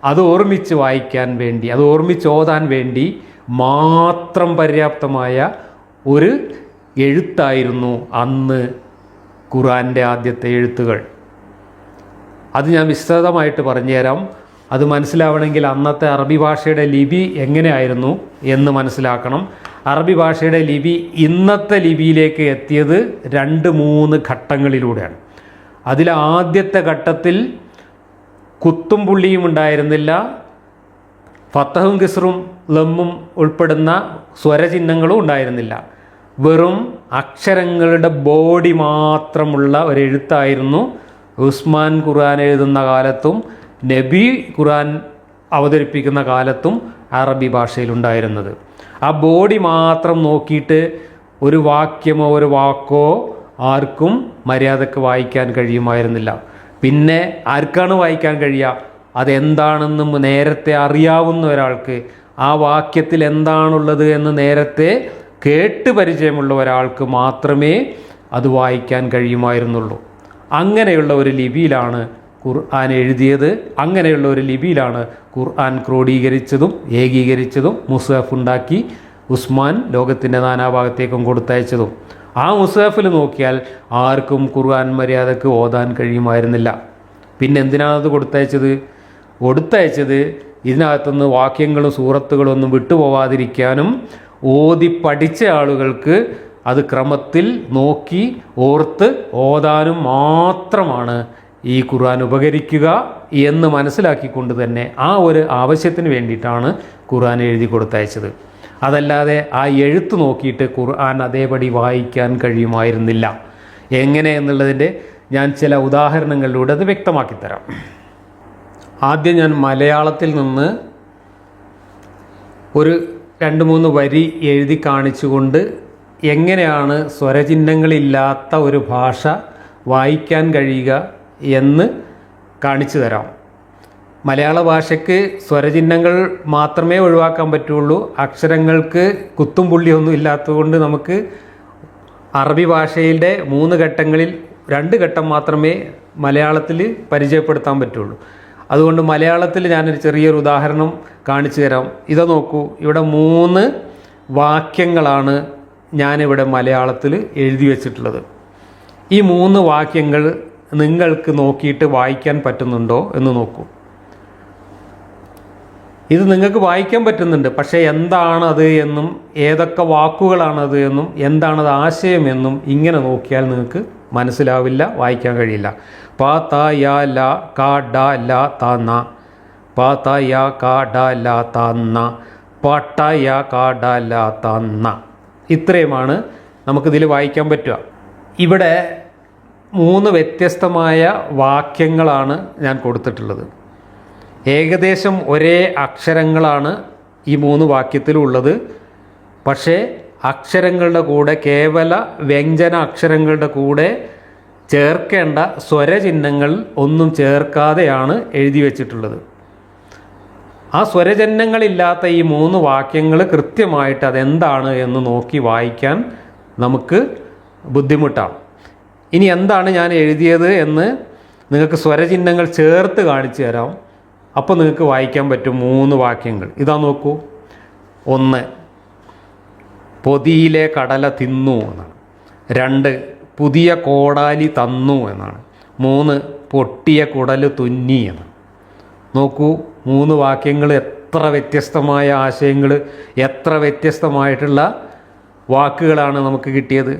അത് ഓർമ്മിച്ച് വായിക്കാൻ വേണ്ടി, അത് ഓർമ്മിച്ച് ഓതാൻ വേണ്ടി മാത്രം പര്യാപ്തമായ ഒരു എഴുത്തായിരുന്നു അന്ന് ഖുർആൻ്റെ ആദ്യത്തെ എഴുത്തുകൾ. അത് ഞാൻ വിശദമായിട്ട് പറഞ്ഞുതരാം. അത് മനസ്സിലാവണമെങ്കിൽ അന്നത്തെ അറബി ഭാഷയുടെ ലിപി എങ്ങനെയായിരുന്നു എന്ന് മനസ്സിലാക്കണം. അറബി ഭാഷയുടെ ലിപി ഇന്നത്തെ ലിപിയിലേക്ക് എത്തിയത് 2-3 ഘട്ടങ്ങളിലൂടെയാണ്. അതിൽ ആദ്യത്തെ ഘട്ടത്തിൽ കുത്തും പുള്ളിയും ഉണ്ടായിരുന്നില്ല, ഫത്തഹും കിസ്റും ലമ്മും ഉൾപ്പെടുന്ന സ്വരചിഹ്നങ്ങളും ഉണ്ടായിരുന്നില്ല. വെറും അക്ഷരങ്ങളുടെ ബോഡി മാത്രമുള്ള ഒരു എഴുത്തായിരുന്നു ഉസ്മാൻ ഖുർആൻ എഴുതുന്ന കാലത്തും നബി ഖുർആൻ അവതരിപ്പിക്കുന്ന കാലത്തും അറബി ഭാഷയിലുണ്ടായിരുന്നത്. ആ ബോഡി മാത്രം നോക്കിയിട്ട് ഒരു വാക്യമോ ഒരു വാക്കോ ആർക്കും മര്യാദക്ക് വായിക്കാൻ കഴിയുമായിരുന്നില്ല. പിന്നെ ആർക്കാണ് വായിക്കാൻ കഴിയുക? അതെന്താണെന്നും നേരത്തെ അറിയാവുന്ന ഒരാൾക്ക്, ആ വാക്യത്തിൽ എന്താണുള്ളത് എന്ന് നേരത്തെ കേട്ട് പരിചയമുള്ള ഒരാൾക്ക് മാത്രമേ അത് വായിക്കാൻ കഴിയുമായിരുന്നുള്ളൂ. അങ്ങനെയുള്ള ഒരു ലിപിയിലാണ് ഖുർആൻ എഴുതിയത്. അങ്ങനെയുള്ള ഒരു ലിപിയിലാണ് ഖുർആൻ ക്രോഡീകരിച്ചതും ഏകീകരിച്ചതും മുസ്ഹഫ് ഉണ്ടാക്കി ഉസ്മാൻ ലോകത്തിൻ്റെ നാനാഭാഗത്തേക്കും കൊടുത്തയച്ചതും. ആ മുസ്ഹഫിൽ നോക്കിയാൽ ആർക്കും ഖുർആൻ മര്യാദക്ക് ഓതാൻ കഴിയുമായിരുന്നില്ല. പിന്നെ എന്തിനാണത് കൊടുത്തയച്ചത് ഇതിനകത്തുനിന്ന് വാക്യങ്ങളും സൂറത്തുകളും ഒന്നും വിട്ടുപോവാതിരിക്കാനും ഓതി പഠിച്ച ആളുകൾക്ക് അത് ക്രമത്തിൽ നോക്കി ഓർത്ത് ഓതാനും മാത്രമാണ് ഈ ഖുർആൻ ഉപകരിക്കുക എന്ന് മനസ്സിലാക്കിക്കൊണ്ട് തന്നെ ആ ഒരു ആവശ്യത്തിന് വേണ്ടിയിട്ടാണ് ഖുർആൻ എഴുതി കൊടുത്തയച്ചത്. അതല്ലാതെ ആ എഴുത്ത് നോക്കിയിട്ട് ഖുർആൻ അതേപടി വായിക്കാൻ കഴിയുമായിരുന്നില്ല. എങ്ങനെ എന്നുള്ളതിൻ്റെ ഞാൻ ചില ഉദാഹരണങ്ങളിലൂടെ അത് വ്യക്തമാക്കി തരാം. ആദ്യം ഞാൻ മലയാളത്തിൽ നിന്ന് ഒരു 2-3 വരി എഴുതി കാണിച്ചുകൊണ്ട് എങ്ങനെയാണ് സ്വരചിഹ്നങ്ങളില്ലാത്ത ഒരു ഭാഷ വായിക്കാൻ കഴിയുക എന്ന് കാണിച്ചു തരാം. മലയാള ഭാഷയ്ക്ക് സ്വരചിഹ്നങ്ങൾ മാത്രമേ ഒഴിവാക്കാൻ പറ്റുള്ളൂ. അക്ഷരങ്ങൾക്ക് കുത്തും പുള്ളിയൊന്നും ഇല്ലാത്തതുകൊണ്ട് നമുക്ക് അറബി ഭാഷയുടെ 3 ഘട്ടങ്ങളിൽ 2 ഘട്ടം മാത്രമേ മലയാളത്തിൽ പരിചയപ്പെടുത്താൻ പറ്റുള്ളൂ. അതുകൊണ്ട് മലയാളത്തിൽ ഞാനൊരു ചെറിയൊരു ഉദാഹരണം കാണിച്ചു തരാം. ഇത് നോക്കൂ, ഇവിടെ 3 വാക്യങ്ങളാണ് ഞാനിവിടെ മലയാളത്തിൽ എഴുതി വച്ചിട്ടുള്ളത്. ഈ 3 വാക്യങ്ങൾ നിങ്ങൾക്ക് നോക്കിയിട്ട് വായിക്കാൻ പറ്റുന്നുണ്ടോ എന്ന് നോക്കൂ. ഇത് നിങ്ങൾക്ക് വായിക്കാൻ പറ്റുന്നുണ്ട്, പക്ഷേ എന്താണത് എന്നും ഏതൊക്കെ വാക്കുകളാണത് എന്നും എന്താണത് ആശയമെന്നും ഇങ്ങനെ നോക്കിയാൽ നിങ്ങൾക്ക് മനസ്സിലാവില്ല, വായിക്കാൻ കഴിയില്ല. പ ത യ ല ക ഡ ല ത ന, പ ത യ ക ഡ ല ത ന, പ ട യ ക ഡ ല ത ന. ഇത്രയുമാണ് നമുക്കിതിൽ വായിക്കാൻ പറ്റുക. ഇവിടെ 3 വ്യത്യസ്തമായ വാക്യങ്ങളാണ് ഞാൻ കൊടുത്തിട്ടുള്ളത്. ഏകദേശം ഒരേ അക്ഷരങ്ങളാണ് ഈ 3 വാക്യത്തിലുള്ളത്. പക്ഷേ അക്ഷരങ്ങളുടെ കൂടെ, കേവല വ്യഞ്ജന അക്ഷരങ്ങളുടെ കൂടെ ചേർക്കേണ്ട സ്വരചിഹ്നങ്ങൾ ഒന്നും ചേർക്കാതെയാണ് എഴുതി വച്ചിട്ടുള്ളത്. ആ സ്വരചിഹ്നങ്ങളില്ലാത്ത ഈ 3 വാക്യങ്ങൾ കൃത്യമായിട്ട് അതെന്താണ് എന്ന് നോക്കി വായിക്കാൻ നമുക്ക് ബുദ്ധിമുട്ടാണ്. ഇനി എന്താണ് ഞാൻ എഴുതിയത് എന്ന് നിങ്ങൾക്ക് സ്വരചിഹ്നങ്ങൾ ചേർത്ത് കാണിച്ചു തരാം. അപ്പോൾ നിങ്ങൾക്ക് വായിക്കാൻ പറ്റും 3 വാക്യങ്ങൾ. ഇതാ നോക്കൂ. 1, പൊതിയിലെ കടല തിന്നു എന്നാണ്. 2, പുതിയ കോടാലി തന്നു എന്നാണ്. 3, പൊട്ടിയ കുടല് തുന്നി എന്നാണ്. നോക്കൂ, 3 വാക്യങ്ങൾ എത്ര വ്യത്യസ്തമായ ആശയങ്ങൾ, എത്ര വ്യത്യസ്തമായിട്ടുള്ള വാക്കുകളാണ് നമുക്ക് കിട്ടിയത്.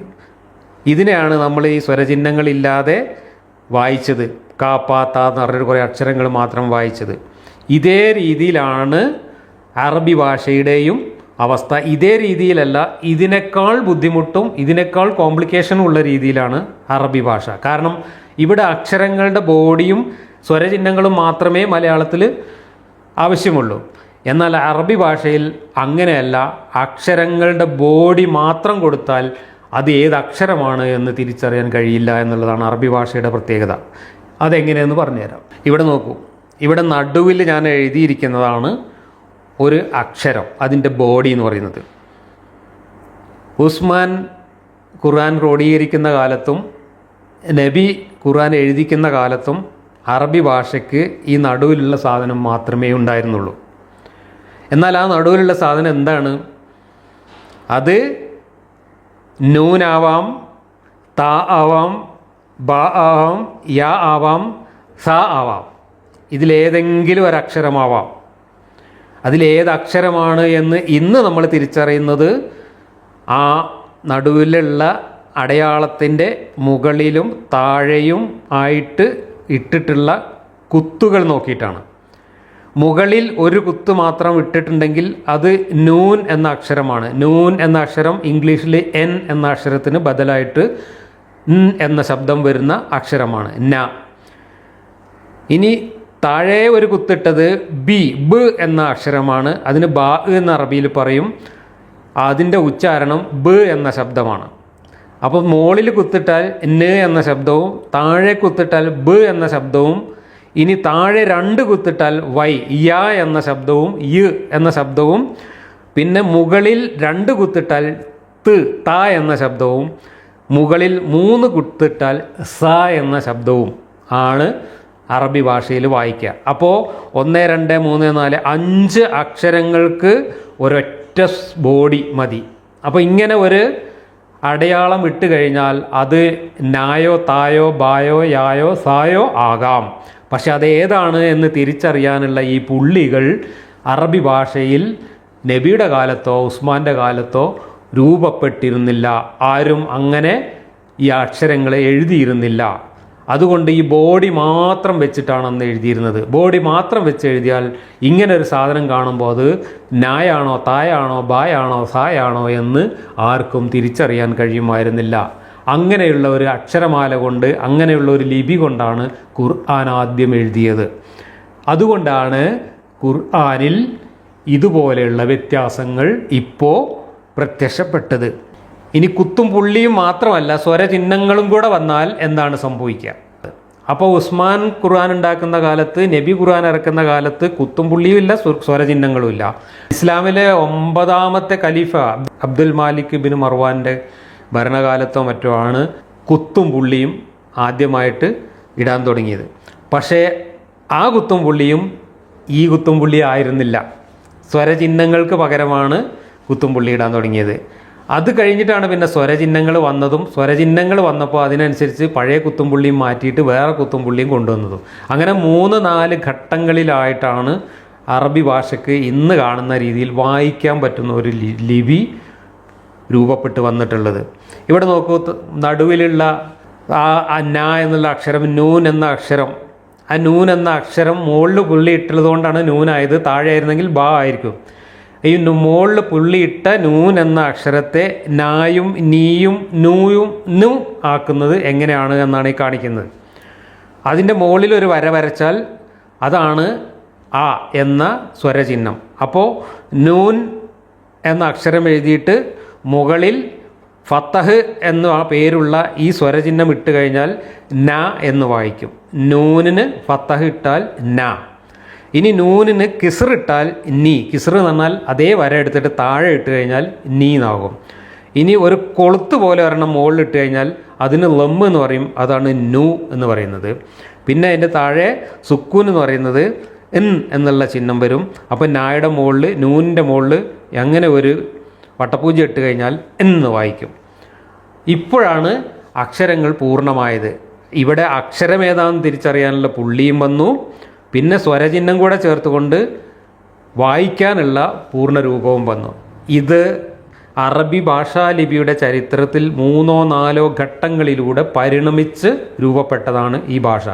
ഇതിനെയാണ് നമ്മൾ ഈ സ്വരചിഹ്നങ്ങളില്ലാതെ വായിച്ചത്. കാ പാ താ എന്ന് പറഞ്ഞൊരു കുറേ അക്ഷരങ്ങൾ മാത്രം വായിച്ചത്. ഇതേ രീതിയിലാണ് അറബി ഭാഷയുടെയും അവസ്ഥ. ഇതേ രീതിയിലല്ല, ഇതിനേക്കാൾ ബുദ്ധിമുട്ടും ഇതിനേക്കാൾ കോംപ്ലിക്കേഷനും ഉള്ള രീതിയിലാണ് അറബി ഭാഷ. കാരണം ഇവിടെ അക്ഷരങ്ങളുടെ ബോഡിയും സ്വരചിഹ്നങ്ങളും മാത്രമേ മലയാളത്തിൽ ആവശ്യമുള്ളൂ. എന്നാൽ അറബി ഭാഷയിൽ അങ്ങനെയല്ല. അക്ഷരങ്ങളുടെ ബോഡി മാത്രം കൊടുത്താൽ അത് ഏത് അക്ഷരമാണ് എന്ന് തിരിച്ചറിയാൻ കഴിയില്ല എന്നുള്ളതാണ് അറബി ഭാഷയുടെ പ്രത്യേകത. അതെങ്ങനെയെന്ന് പറഞ്ഞുതരാം. ഇവിടെ നോക്കൂ, ഇവിടെ നടുവിൽ ഞാൻ എഴുതിയിരിക്കുന്നതാണ് ഒരു അക്ഷരം, അതിൻ്റെ ബോഡി എന്ന് പറയുന്നത്. ഉസ്മാൻ ഖുർആൻ ക്രോഡീകരിക്കുന്ന കാലത്തും നബി ഖുർആൻ എഴുതിക്കുന്ന കാലത്തും അറബി ഭാഷയ്ക്ക് ഈ നടുവിലുള്ള സാധനം മാത്രമേ ഉണ്ടായിരുന്നുള്ളൂ. എന്നാൽ ആ നടുവിലുള്ള സാധനം എന്താണ്? അത് നൂനാവാം, താ ആവാം, ബ ആവാം, യാ ആവാം, സ ആവാം. ഇതിലേതെങ്കിലും ഒരക്ഷരമാവാം. അതിലേത് അക്ഷരമാണ് എന്ന് ഇന്ന് നമ്മൾ തിരിച്ചറിയുന്നത് ആ നടുവിലുള്ള അടയാളത്തിൻ്റെ മുകളിലും താഴെയും ആയിട്ട് ഇട്ടിട്ടുള്ള കുത്തുകൾ നോക്കിയിട്ടാണ്. മുകളിൽ ഒരു കുത്ത് മാത്രം ഇട്ടിട്ടുണ്ടെങ്കിൽ അത് നൂൻ എന്ന അക്ഷരമാണ്. നൂൻ എന്ന അക്ഷരം ഇംഗ്ലീഷിൽ എൻ എന്ന അക്ഷരത്തിന് ബദലായിട്ട് എന്ന ശബ്ദം വരുന്ന അക്ഷരമാണ്, ന. ഇനി താഴെ ഒരു കുത്തിട്ടത് ബ് എന്ന അക്ഷരമാണ്. അതിന് ബാ എന്ന് അറബിയിൽ പറയും. അതിൻ്റെ ഉച്ചാരണം ബ് എന്ന ശബ്ദമാണ്. അപ്പോൾ മുകളിൽ കുത്തിട്ടാൽ ന് എന്ന ശബ്ദവും താഴെ കുത്തിട്ടാൽ ബ് എന്ന ശബ്ദവും, ഇനി താഴെ 2 കുത്തിട്ടാൽ വൈ, യ എന്ന ശബ്ദവും യ് എന്ന ശബ്ദവും, പിന്നെ മുകളിൽ 2 കുത്തിട്ടാൽ ത എന്ന ശബ്ദവും, മുകളിൽ 3 കുത്തിട്ടാൽ സ എന്ന ശബ്ദവും ആണ് അറബി ഭാഷയിൽ വായിക്കുക. അപ്പോൾ 1, 2, 3, 4, 5 അക്ഷരങ്ങൾക്ക് ഒരൊറ്റ ബോഡി മതി. അപ്പോൾ ഇങ്ങനെ ഒരു അടയാളം ഇട്ട് കഴിഞ്ഞാൽ അത് നായോ തായോ ബായോ യായോ സായോ ആകാം. പക്ഷെ അതേതാണ് എന്ന് തിരിച്ചറിയാനുള്ള ഈ പുള്ളികൾ അറബി ഭാഷയിൽ നബിയുടെ കാലത്തോ ഉസ്മാൻ്റെ കാലത്തോ രൂപപ്പെട്ടിരുന്നില്ല. ആരും അങ്ങനെ ഈ അക്ഷരങ്ങളെ എഴുതിയിരുന്നില്ല. അതുകൊണ്ട് ഈ ബോഡി മാത്രം വെച്ചിട്ടാണ് അന്ന് എഴുതിയിരുന്നത്. ബോഡി മാത്രം വെച്ച് എഴുതിയാൽ ഇങ്ങനെ ഒരു സാധനം കാണുമ്പോൾ അത് നായാണോ തായാണോ ബായാണോ സായാണോ എന്ന് ആർക്കും തിരിച്ചറിയാൻ കഴിയുമായിരുന്നില്ല. അങ്ങനെയുള്ള ഒരു അക്ഷരമാല കൊണ്ട്, അങ്ങനെയുള്ള ഒരു ലിപി കൊണ്ടാണ് ഖുർആൻ ആദ്യം എഴുതിയത്. അതുകൊണ്ടാണ് ഖുർആനിൽ ഇതുപോലെയുള്ള വ്യത്യാസങ്ങൾ ഇപ്പോൾ പ്രത്യക്ഷപ്പെട്ടത്. ഇനി കുത്തും പുള്ളിയും മാത്രമല്ല, സ്വരചിഹ്നങ്ങളും കൂടെ വന്നാൽ എന്താണ് സംഭവിക്കുക? അപ്പോൾ ഉസ്മാൻ ഖുർആൻ ഉണ്ടാക്കുന്ന കാലത്ത്, നബി ഖുർആൻ ഇറക്കുന്ന കാലത്ത് കുത്തും പുള്ളിയും ഇല്ല, സ്വരചിഹ്നങ്ങളും ഇല്ല. ഇസ്ലാമിലെ 9ാമത്തെ ഖലീഫ അബ്ദുൽ മാലിക് ബിൻ മർവാൻ്റെ ഭരണകാലത്തോ മറ്റോ ആണ് കുത്തും പുള്ളിയും ആദ്യമായിട്ട് ഇടാൻ തുടങ്ങിയത്. പക്ഷേ ആ കുത്തും പുള്ളിയും ഈ കുത്തും പുള്ളി ആയിരുന്നില്ല. സ്വരചിഹ്നങ്ങൾക്ക് പകരമാണ് കുത്തും പുള്ളി ഇടാൻ തുടങ്ങിയത്. അത് കഴിഞ്ഞിട്ടാണ് പിന്നെ സ്വരചിഹ്നങ്ങൾ വന്നതും, സ്വരചിഹ്നങ്ങൾ വന്നപ്പോൾ അതിനനുസരിച്ച് പഴയ കുത്തുംപുള്ളിയും മാറ്റിയിട്ട് വേറെ കുത്തുംപുള്ളിയും കൊണ്ടുവന്നതും. അങ്ങനെ 3-4 ഘട്ടങ്ങളിലായിട്ടാണ് അറബി ഭാഷയ്ക്ക് ഇന്ന് കാണുന്ന രീതിയിൽ വായിക്കാൻ പറ്റുന്ന ഒരു ലിപി രൂപപ്പെട്ട് വന്നിട്ടുള്ളത്. ഇവിടെ നോക്കൂ, നടുവിലുള്ള ആ ന എന്നുള്ള അക്ഷരം, നൂൻ എന്ന അക്ഷരം, ആ നൂൻ എന്ന അക്ഷരം മുകളിൽ പുള്ളി ഇട്ടുള്ളത് കൊണ്ടാണ് നൂനായത്. താഴെ ആയിരുന്നെങ്കിൽ ബാ ആയിരിക്കും. ഈ മുകളിൽ പുള്ളിയിട്ട നൂൻ എന്ന അക്ഷരത്തെ നായും നീയും നൂയും നു ആക്കുന്നത് എങ്ങനെയാണ് എന്നാണ് ഈ കാണിക്കുന്നത്. അതിൻ്റെ മുകളിൽ ഒരു വര വരച്ചാൽ അതാണ് ആ എന്ന സ്വരചിഹ്നം. അപ്പോൾ നൂൻ എന്ന അക്ഷരം എഴുതിയിട്ട് മുകളിൽ ഫത്തഹ് എന്ന ആ പേരുള്ള ഈ സ്വരചിഹ്നം ഇട്ട് കഴിഞ്ഞാൽ ന എന്ന് വായിക്കും. നൂനിന് ഫത്തഹ് ഇട്ടാൽ ന. ഇനി നൂനിന് കിസ്ർ ഇട്ടാൽ നീ. കിസ്ർ എന്ന് പറഞ്ഞാൽ അതേ വര എടുത്തിട്ട് താഴെ ഇട്ട് കഴിഞ്ഞാൽ നീ എന്നാകും. ഇനി ഒരു കൊളുത്ത് പോലെ ഒരെണ്ണം മുകളിൽ ഇട്ട് കഴിഞ്ഞാൽ അതിന് ലമ്മ് എന്ന് പറയും. അതാണ് നു എന്ന് പറയുന്നത്. പിന്നെ അതിൻ്റെ താഴെ സുക്കൂൻ എന്ന് പറയുന്നത് എന്നുള്ള ചിഹ്നം വരും. അപ്പം നായുടെ മുകളിൽ നൂനിൻ്റെ മുകളിൽ അങ്ങനെ ഒരു വട്ടപ്പൂജ ഇട്ട് കഴിഞ്ഞാൽ എന്ന് വായിക്കും. ഇപ്പോഴാണ് അക്ഷരങ്ങൾ പൂർണ്ണമായത്. ഇവിടെ അക്ഷരം ഏതാണെന്ന് തിരിച്ചറിയാനുള്ള പുള്ളിയും വന്നു. പിന്നെ സ്വരചിഹ്നം കൂടെ ചേർത്തുകൊണ്ട് വായിക്കാനുള്ള പൂർണ്ണരൂപവും വന്നു. ഇത് അറബി ഭാഷാലിപിയുടെ ചരിത്രത്തിൽ 3-4 ഘട്ടങ്ങളിലൂടെ പരിണമിച്ച് രൂപപ്പെട്ടതാണ് ഈ ഭാഷ.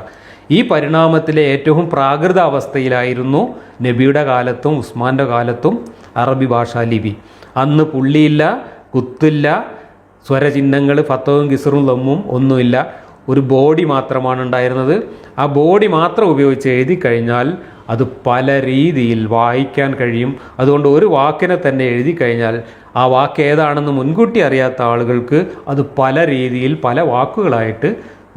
ഈ പരിണാമത്തിലെ ഏറ്റവും പ്രാകൃത അവസ്ഥയിലായിരുന്നു നബിയുടെ കാലത്തും ഉസ്മാൻ്റെ കാലത്തും അറബി ഭാഷാലിപി. അന്ന് പുള്ളിയില്ല, കുത്തില്ല, സ്വരചിഹ്നങ്ങൾ ഫത്തവും കിസറും ലമ്മും ഒന്നുമില്ല. ഒരു ബോഡി മാത്രമാണ് ഉണ്ടായിരുന്നത്. ആ ബോഡി മാത്രം ഉപയോഗിച്ച് എഴുതി കഴിഞ്ഞാൽ അത് പല രീതിയിൽ വായിക്കാൻ കഴിയും. അതുകൊണ്ട് ഒരു വാക്കിനെ തന്നെ എഴുതി കഴിഞ്ഞാൽ ആ വാക്ക് ഏതാണെന്ന് മുൻകൂട്ടി അറിയാത്ത ആളുകൾക്ക് അത് പല രീതിയിൽ പല വാക്കുകളായിട്ട്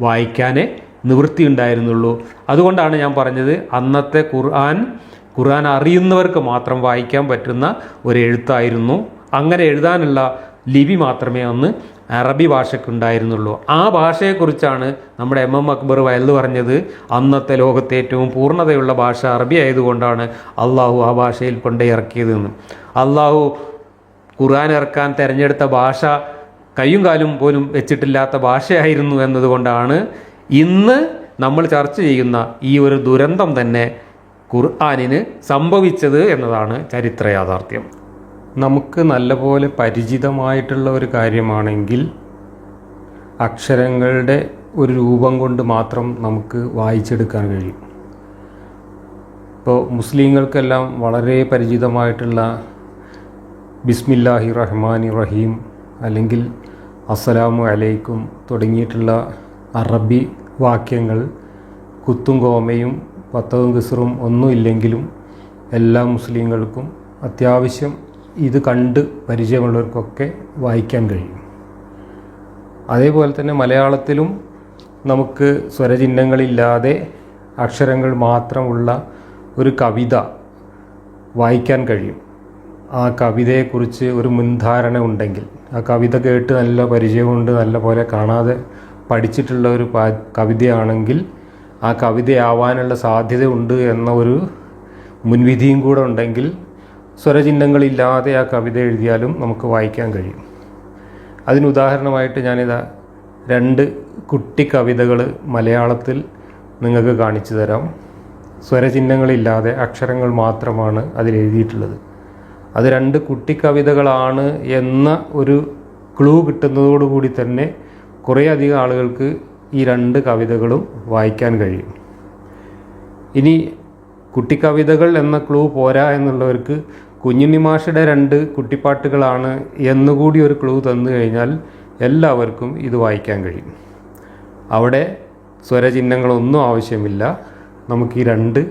വായിക്കാനേ നിവൃത്തി ഉണ്ടായിരുന്നുള്ളൂ. അതുകൊണ്ടാണ് ഞാൻ പറഞ്ഞത് അന്നത്തെ ഖുർആൻ അറിയുന്നവർക്ക് മാത്രം വായിക്കാൻ പറ്റുന്ന ഒരു എഴുത്തായിരുന്നു. അങ്ങനെ എഴുതാനുള്ള ലിപി മാത്രമേ അന്ന് അറബി ഭാഷയ്ക്കുണ്ടായിരുന്നുള്ളൂ. ആ ഭാഷയെക്കുറിച്ചാണ് നമ്മുടെ MM അക്ബർ വയൽ പറഞ്ഞത് അന്നത്തെ ലോകത്തെ ഏറ്റവും പൂർണ്ണതയുള്ള ഭാഷ അറബി ആയതുകൊണ്ടാണ് അള്ളാഹു ആ ഭാഷയിൽ കൊണ്ടേ ഇറക്കിയതെന്ന്. അള്ളാഹു ഖുർആൻ ഇറക്കാൻ തിരഞ്ഞെടുത്ത ഭാഷ കയ്യും കാലും പോലും വെച്ചിട്ടില്ലാത്ത ഭാഷയായിരുന്നു എന്നതുകൊണ്ടാണ് ഇന്ന് നമ്മൾ ചർച്ച ചെയ്യുന്ന ഈ ഒരു ദുരന്തം തന്നെ ഖുർആനിന് സംഭവിച്ചത് എന്നതാണ് ചരിത്ര യാഥാർത്ഥ്യം. നമുക്ക് നല്ലപോലെ പരിചിതമായിട്ടുള്ള ഒരു കാര്യമാണെങ്കിൽ അക്ഷരങ്ങളുടെ ഒരു രൂപം കൊണ്ട് മാത്രം നമുക്ക് വായിച്ചെടുക്കാൻ കഴിയും. ഇപ്പോൾ മുസ്ലിങ്ങൾക്കെല്ലാം വളരെ പരിചിതമായിട്ടുള്ള ബിസ്മില്ലാഹി റഹ്മാനി റഹീം അല്ലെങ്കിൽ അസ്സലാമു അലൈക്കും തുടങ്ങിയിട്ടുള്ള അറബി വാക്യങ്ങൾ കുത്തും കോമയും ഫത്തവും കിസ്റും ഒന്നും ഇല്ലെങ്കിലും എല്ലാ മുസ്ലിങ്ങൾക്കും അത്യാവശ്യം ഇത് കണ്ട് പരിചയമുള്ളവർക്കൊക്കെ വായിക്കാൻ കഴിയും. അതേപോലെ തന്നെ മലയാളത്തിലും നമുക്ക് സ്വരചിഹ്നങ്ങളില്ലാതെ അക്ഷരങ്ങൾ മാത്രമുള്ള ഒരു കവിത വായിക്കാൻ കഴിയും. ആ കവിതയെക്കുറിച്ച് ഒരു മുൻധാരണ ഉണ്ടെങ്കിൽ, ആ കവിത കേട്ട് നല്ല പരിചയമുണ്ട്, നല്ല പോലെ കാണാതെ പഠിച്ചിട്ടുള്ള ഒരു കവിതയാണെങ്കിൽ ആ കവിതയാവാനുള്ള സാധ്യത ഉണ്ട് എന്ന ഒരു മുൻവിധിയും കൂടെ ഉണ്ടെങ്കിൽ സ്വരചിഹ്നങ്ങളില്ലാതെ ആ കവിത എഴുതിയാലും നമുക്ക് വായിക്കാൻ കഴിയും. അതിനുദാഹരണമായിട്ട് ഞാനിതാ 2 കുട്ടി കവിതകൾ മലയാളത്തിൽ നിങ്ങൾക്ക് കാണിച്ചു തരാം. സ്വരചിഹ്നങ്ങളില്ലാതെ അക്ഷരങ്ങൾ മാത്രമാണ് അതിലെഴുതിയിട്ടുള്ളത്. അത് 2 കുട്ടി കവിതകളാണ് എന്ന ഒരു ക്ലൂ കിട്ടുന്നതോടുകൂടി തന്നെ കുറേയധികം ആളുകൾക്ക് ഈ 2 കവിതകളും വായിക്കാൻ കഴിയും. ഇനി കുട്ടിക്കവിതകൾ എന്ന ക്ലൂ പോരാ എന്നുള്ളവർക്ക് കുഞ്ഞുണ്ണി മാഷയുടെ 2 കുട്ടിപ്പാട്ടുകളാണ് എന്നുകൂടി ഒരു ക്ലൂ തന്നു കഴിഞ്ഞാൽ എല്ലാവർക്കും ഇത് വായിക്കാൻ കഴിയും. അവിടെ സ്വരചിഹ്നങ്ങളൊന്നും ആവശ്യമില്ല, നമുക്ക് ഈ 2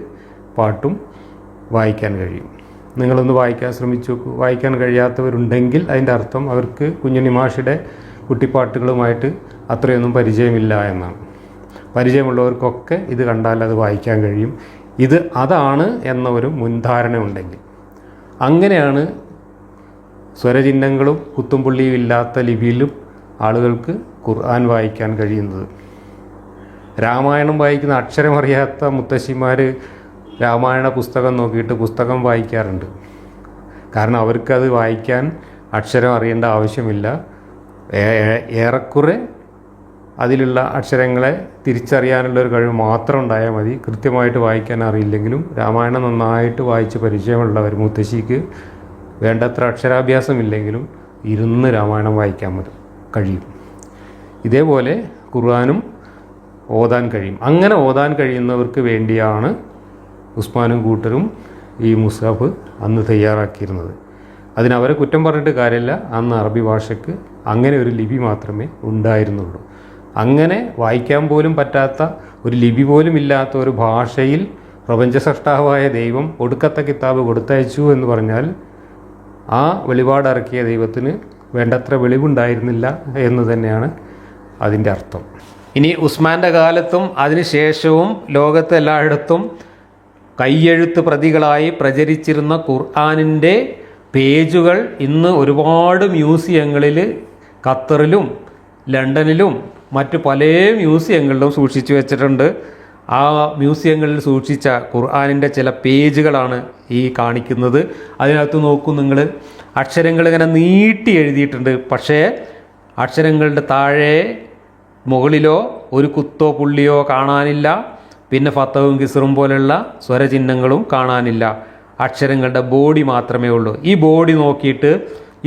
പാട്ടും വായിക്കാൻ കഴിയും. നിങ്ങളൊന്ന് വായിക്കാൻ ശ്രമിച്ചു നോക്കൂ. വായിക്കാൻ കഴിയാത്തവരുണ്ടെങ്കിൽ അതിൻ്റെ അർത്ഥം അവർക്ക് കുഞ്ഞുണ്ണി മാഷയുടെ കുട്ടിപ്പാട്ടുകളുമായിട്ട് അത്രയൊന്നും പരിചയമില്ല എന്നാണ്. പരിചയമുള്ളവർക്കൊക്കെ ഇത് കണ്ടാൽ അത് വായിക്കാൻ കഴിയും. ഇത് അതാണ് എന്ന ഒരു മുൻധാരണ ഉണ്ടെങ്കിൽ. അങ്ങനെയാണ് സ്വരചിഹ്നങ്ങളും കുത്തുംപുള്ളിയും ഇല്ലാത്ത ലിപിയിലും ആളുകൾക്ക് ഖുർആൻ വായിക്കാൻ കഴിയുന്നത്. രാമായണം വായിക്കുന്ന അക്ഷരമറിയാത്ത മുത്തശ്ശിമാർ രാമായണ പുസ്തകം നോക്കിയിട്ട് പുസ്തകം വായിക്കാറുണ്ട്. കാരണം അവർക്കത് വായിക്കാൻ അക്ഷരം അറിയേണ്ട ആവശ്യമില്ല. ഏറെക്കുറെ അതിലുള്ള അക്ഷരങ്ങളെ തിരിച്ചറിയാനുള്ളൊരു കഴിവ് മാത്രം ഉണ്ടായാൽ മതി. കൃത്യമായിട്ട് വായിക്കാൻ അറിയില്ലെങ്കിലും രാമായണം നന്നായിട്ട് വായിച്ച് പരിചയമുള്ളവർ, മുത്തശ്ശിക്ക് വേണ്ടത്ര അക്ഷരാഭ്യാസമില്ലെങ്കിലും ഇരുന്ന് രാമായണം വായിക്കാൻ കഴിയും. ഇതേപോലെ ഖുർആനും ഓതാൻ കഴിയും. അങ്ങനെ ഓതാൻ കഴിയുന്നവർക്ക് വേണ്ടിയാണ് ഉസ്മാനും കൂട്ടരും ഈ മുസ്ഹഫ് അന്ന് തയ്യാറാക്കിയിരുന്നത്. അതിനവരെ കുറ്റം പറഞ്ഞിട്ട് കാര്യമില്ല. അന്ന് അറബി ഭാഷയ്ക്ക് അങ്ങനെ ഒരു ലിപി മാത്രമേ ഉണ്ടായിരുന്നുള്ളൂ. അങ്ങനെ വായിക്കാൻ പോലും പറ്റാത്ത ഒരു ലിപി പോലും ഇല്ലാത്ത ഒരു ഭാഷയിൽ പ്രപഞ്ചസൃഷ്ടാവായ ദൈവം ഒടുക്കത്തെ കിതാബ് കൊടുത്തയച്ചു എന്ന് പറഞ്ഞാൽ ആ വെളിപാടിറക്കിയ ദൈവത്തിന് വേണ്ടത്ര വെളിവുണ്ടായിരുന്നില്ല എന്ന് തന്നെയാണ് അതിൻ്റെ അർത്ഥം. ഇനി ഉസ്മാൻ്റെ കാലത്തും അതിനുശേഷവും ലോകത്ത് എല്ലായിടത്തും കയ്യെഴുത്ത് പ്രതികളായി പ്രചരിച്ചിരുന്ന ഖുർആനിൻ്റെ പേജുകൾ ഇന്ന് ഒരുപാട് മ്യൂസിയങ്ങളിൽ ഖത്തറിലും ലണ്ടനിലും മറ്റു പല മ്യൂസിയങ്ങളിലും സൂക്ഷിച്ചു വെച്ചിട്ടുണ്ട്. ആ മ്യൂസിയങ്ങളിൽ സൂക്ഷിച്ച ഖുർആനിൻ്റെ ചില പേജുകളാണ് ഈ കാണിക്കുന്നത്. അതിനകത്ത് നോക്കൂ നിങ്ങൾ, അക്ഷരങ്ങൾ ഇങ്ങനെ നീട്ടി എഴുതിയിട്ടുണ്ട്. പക്ഷേ അക്ഷരങ്ങളുടെ താഴെ മുകളിലോ ഒരു കുത്തോ പുള്ളിയോ കാണാനില്ല. പിന്നെ ഫത്തവും കിസ്റും പോലെയുള്ള സ്വരചിഹ്നങ്ങളും കാണാനില്ല. അക്ഷരങ്ങളുടെ ബോഡി മാത്രമേ ഉള്ളൂ. ഈ ബോഡി നോക്കിയിട്ട്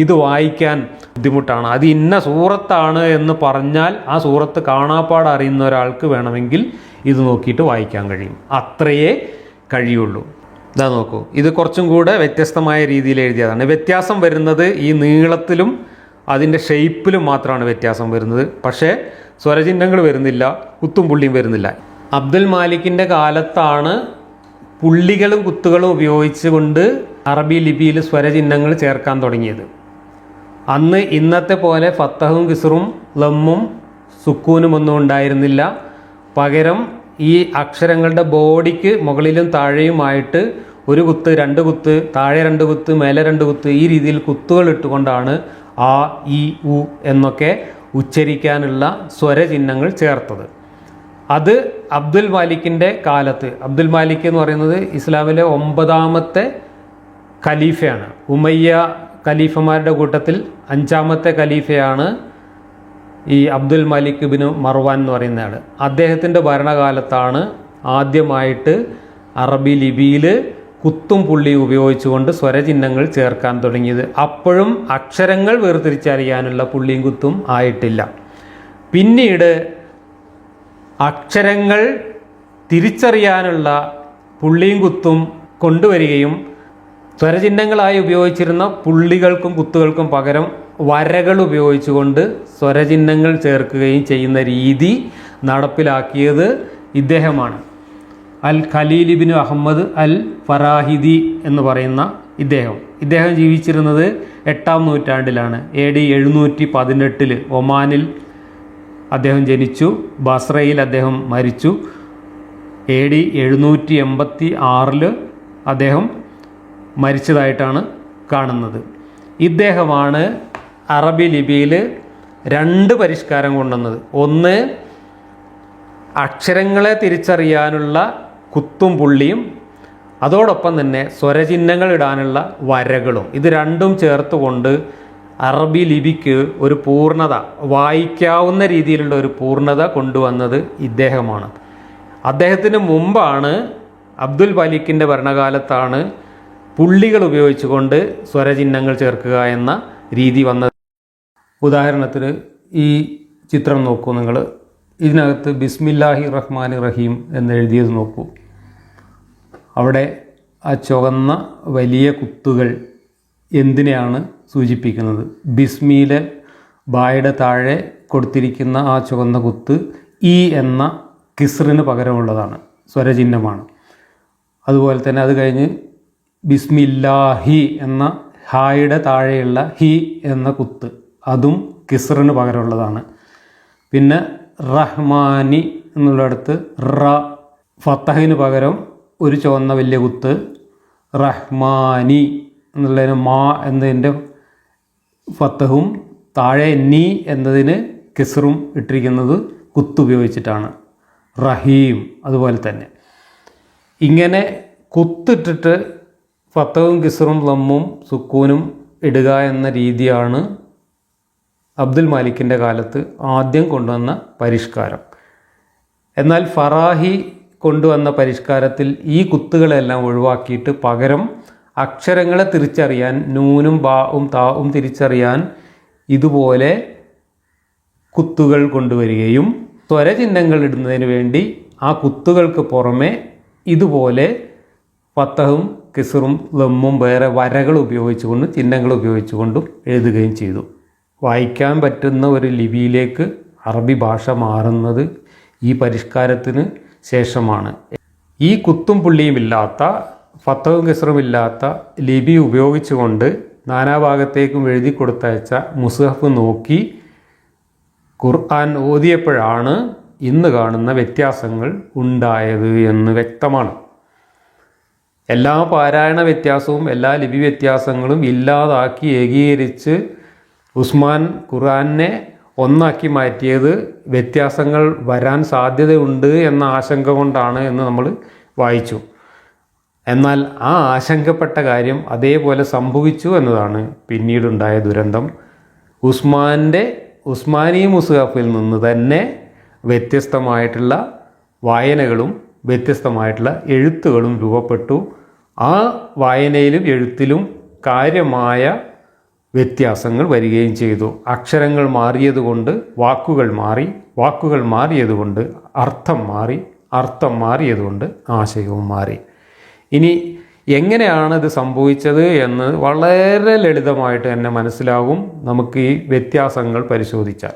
ഇത് വായിക്കാൻ ബുദ്ധിമുട്ടാണ്. അത് ഇന്ന സൂറത്താണ് എന്ന് പറഞ്ഞാൽ ആ സൂറത്ത് കാണാപ്പാട് അറിയുന്ന ഒരാൾക്ക് വേണമെങ്കിൽ ഇത് നോക്കിയിട്ട് വായിക്കാൻ കഴിയും. അത്രയേ കഴിയുള്ളൂ. ഇതാ നോക്കൂ, ഇത് കുറച്ചും കൂടെ വ്യത്യസ്തമായ രീതിയിൽ എഴുതിയതാണ്. വ്യത്യാസം വരുന്നത് ഈ നീളത്തിലും അതിൻ്റെ ഷെയ്പ്പിലും മാത്രമാണ് വ്യത്യാസം വരുന്നത്. പക്ഷേ സ്വരചിഹ്നങ്ങൾ വരുന്നില്ല, കുത്തും പുള്ളിയും വരുന്നില്ല. അബ്ദുൽ മാലിക്കിൻ്റെ കാലത്താണ് പുള്ളികളും കുത്തുകളും ഉപയോഗിച്ചുകൊണ്ട് അറബി ലിപിയിൽ സ്വരചിഹ്നങ്ങൾ ചേർക്കാൻ തുടങ്ങിയത്. അന്ന് ഇന്നത്തെ പോലെ ഫത്തഹും കിസ്റും ലമ്മും സുക്കൂനും ഒന്നും ഉണ്ടായിരുന്നില്ല. പകരം ഈ അക്ഷരങ്ങളുടെ ബോഡിക്ക് മുകളിലും താഴെയുമായിട്ട് ഒരു കുത്ത്, രണ്ട് കുത്ത്, താഴെ രണ്ട് കുത്ത്, മേലെ രണ്ട് കുത്ത്, ഈ രീതിയിൽ കുത്തുകൾ ഇട്ടുകൊണ്ടാണ് ആ, ഇ, ഉ എന്നൊക്കെ ഉച്ചരിക്കാനുള്ള സ്വരചിഹ്നങ്ങൾ ചേർത്തത്. അത് അബ്ദുൽ മാലിക്കിൻ്റെ കാലത്ത്, അബ്ദുൽ മാലിക് എന്ന് പറയുന്നത് ഇസ്ലാമിലെ 9ാമത്തെ ഖലീഫയാണ്. ഉമയ്യ ഖലീഫമാരുടെ കൂട്ടത്തിൽ 5ാമത്തെ ഖലീഫയാണ് ഈ അബ്ദുൽ മാലിക് ബിൻ മർവാൻ എന്ന് പറയുന്ന ആൾ. അദ്ദേഹത്തിൻ്റെ ഭരണകാലത്താണ് ആദ്യമായിട്ട് അറബി ലിപിയിൽ കുത്തും പുള്ളിയും ഉപയോഗിച്ചുകൊണ്ട് സ്വരചിഹ്നങ്ങൾ ചേർക്കാൻ തുടങ്ങിയത്. അപ്പോഴും അക്ഷരങ്ങൾ വേർതിരിച്ചറിയാനുള്ള പുള്ളിയും കുത്തും ആയിട്ടില്ല. പിന്നീട് അക്ഷരങ്ങൾ തിരിച്ചറിയാനുള്ള പുള്ളിയും കുത്തും കൊണ്ടുവരികയും സ്വരചിഹ്നങ്ങളായി ഉപയോഗിച്ചിരുന്ന പുള്ളികൾക്കും കുത്തുകൾക്കും പകരം വരകൾ ഉപയോഗിച്ചുകൊണ്ട് സ്വരചിഹ്നങ്ങൾ ചേർക്കുകയും ചെയ്യുന്ന രീതി നടപ്പിലാക്കിയത് ഇദ്ദേഹമാണ്. അൽ ഖലീൽ ഇബ്നു അഹമ്മദ് അൽ ഫറാഹിദി എന്ന് പറയുന്ന ഇദ്ദേഹം ജീവിച്ചിരുന്നത് 8ാം നൂറ്റാണ്ടിലാണ്. AD 718 ഒമാനിൽ അദ്ദേഹം ജനിച്ചു. ബസ്രയിൽ അദ്ദേഹം മരിച്ചു. AD 786 അദ്ദേഹം മരിച്ചതായിട്ടാണ് കാണുന്നത്. ഇദ്ദേഹമാണ് അറബി ലിപിയിൽ 2 പരിഷ്കാരം കൊണ്ടുവന്നത്. ഒന്ന്, അക്ഷരങ്ങളെ തിരിച്ചറിയാനുള്ള കുത്തും പുള്ളിയും അതോടൊപ്പം തന്നെ സ്വരചിഹ്നങ്ങൾ ഇടാനുള്ള വരകളും. ഇത് രണ്ടും ചേർത്തുകൊണ്ട് അറബി ലിപിക്ക് ഒരു പൂർണ്ണത, വായിക്കാവുന്ന രീതിയിലുള്ള ഒരു പൂർണ്ണത കൊണ്ടുവന്നത് ഇദ്ദേഹമാണ്. അദ്ദേഹത്തിന് മുമ്പാണ് അബ്ദുൽ മാലിക്കിൻ്റെ ഭരണകാലത്താണ് പുള്ളികൾ ഉപയോഗിച്ചുകൊണ്ട് സ്വരചിഹ്നങ്ങൾ ചേർക്കുക എന്ന രീതി വന്നത്. ഉദാഹരണത്തിന് ഈ ചിത്രം നോക്കൂ നിങ്ങൾ. ഇതിനകത്ത് ബിസ്മില്ലാഹി റഹ്മാൻ റഹീം എന്നെഴുതിയത് നോക്കൂ. അവിടെ ആ ചുവന്ന വലിയ കുത്തുകൾ എന്തിനെയാണ് സൂചിപ്പിക്കുന്നത്? ബിസ്മിയിലെ ബായുടെ താഴെ കൊടുത്തിരിക്കുന്ന ആ ചുവന്ന കുത്ത് ഇ എന്ന കിസ്റിന് പകരമുള്ളതാണ്, സ്വരചിഹ്നമാണ്. അതുപോലെ തന്നെ അത് കഴിഞ്ഞ് ബിസ്മില്ലാഹി എന്ന ഹായുടെ താഴെയുള്ള ഹി എന്ന കുത്ത്, അതും കിസ്റിന് പകരമുള്ളതാണ്. പിന്നെ റഹ്മാനി എന്നുള്ളിടത്ത് റ, ഫത്തഹിന് പകരം ഒരു ചുവന്ന വലിയ കുത്ത്, റഹ്മാനി എന്നുള്ളതിന് മാ എന്നതിൻ്റെ ഫത്തഹും താഴെ നീ എന്നതിന് കിസ്റും ഇട്ടിരിക്കുന്നത് കുത്തുപയോഗിച്ചിട്ടാണ്. റഹീം അതുപോലെ തന്നെ. ഇങ്ങനെ കുത്തിട്ടിട്ട് ഫത്തവും കിസ്റും ലമ്മും സുക്കൂനും ഇടുക എന്ന രീതിയാണ് അബ്ദുൽ മാലിക്കിൻ്റെ കാലത്ത് ആദ്യം കൊണ്ടുവന്ന പരിഷ്കാരം. എന്നാൽ ഫറാഹി കൊണ്ടുവന്ന പരിഷ്കാരത്തിൽ ഈ കുത്തുകളെല്ലാം ഒഴിവാക്കിയിട്ട് പകരം അക്ഷരങ്ങളെ തിരിച്ചറിയാൻ, നൂനും ബാവും താവും തിരിച്ചറിയാൻ ഇതുപോലെ കുത്തുകൾ കൊണ്ടുവരികയും സ്വരചിഹ്നങ്ങൾ ഇടുന്നതിന് വേണ്ടി ആ കുത്തുകൾക്ക് പുറമെ ഇതുപോലെ ഫത്തഹും കിസ്റും ലമ്മും വേറെ വരകൾ ഉപയോഗിച്ചുകൊണ്ടും ചിഹ്നങ്ങൾ ഉപയോഗിച്ചുകൊണ്ടും എഴുതുകയും ചെയ്തു. വായിക്കാൻ പറ്റുന്ന ഒരു ലിപിയിലേക്ക് അറബി ഭാഷ മാറുന്നത് ഈ പരിഷ്കാരത്തിന് ശേഷമാണ്. ഈ കുത്തും പുള്ളിയുമില്ലാത്ത ഫത്തവും കെസറുമില്ലാത്ത ലിപി ഉപയോഗിച്ചുകൊണ്ട് നാനാഭാഗത്തേക്കും എഴുതി കൊടുത്തയച്ച മുസ്ഹഫ് നോക്കി ഖുർആൻ ഓതിയപ്പോഴാണ് ഇന്ന് കാണുന്ന വ്യത്യാസങ്ങൾ ഉണ്ടായത് എന്ന് വ്യക്തമാണ്. എല്ലാ പാരായണ വ്യത്യാസവും എല്ലാ ലിപി വ്യത്യാസങ്ങളും ഇല്ലാതാക്കി ഏകീകരിച്ച് ഉസ്മാൻ ഖുർആനെ ഒന്നാക്കി മാറ്റിയത് വ്യത്യാസങ്ങൾ വരാൻ സാധ്യതയുണ്ട് എന്ന ആശങ്ക കൊണ്ടാണ് എന്ന് നമ്മൾ വായിച്ചു. എന്നാൽ ആ ആശങ്കപ്പെട്ട കാര്യം അതേപോലെ സംഭവിച്ചു എന്നതാണ് പിന്നീടുണ്ടായ ദുരന്തം. ഉസ്മാനി മുസ്ഹഫിൽ നിന്ന് തന്നെ വ്യത്യസ്തമായിട്ടുള്ള വായനകളും വ്യത്യസ്തമായിട്ടുള്ള എഴുത്തുകളും രൂപപ്പെട്ടു. ആ വായനയിലും എഴുത്തിലും കാര്യമായ വ്യത്യാസങ്ങൾ വരികയും ചെയ്തു. അക്ഷരങ്ങൾ മാറിയതുകൊണ്ട് വാക്കുകൾ മാറി, വാക്കുകൾ മാറിയതുകൊണ്ട് അർത്ഥം മാറി, അർത്ഥം മാറിയതുകൊണ്ട് ആശയവും മാറി. ഇനി എങ്ങനെയാണ് ഇത് സംഭവിച്ചത് എന്ന് വളരെ ലളിതമായിട്ട് തന്നെ മനസ്സിലാകും നമുക്ക് ഈ വ്യത്യാസങ്ങൾ പരിശോധിച്ചാൽ.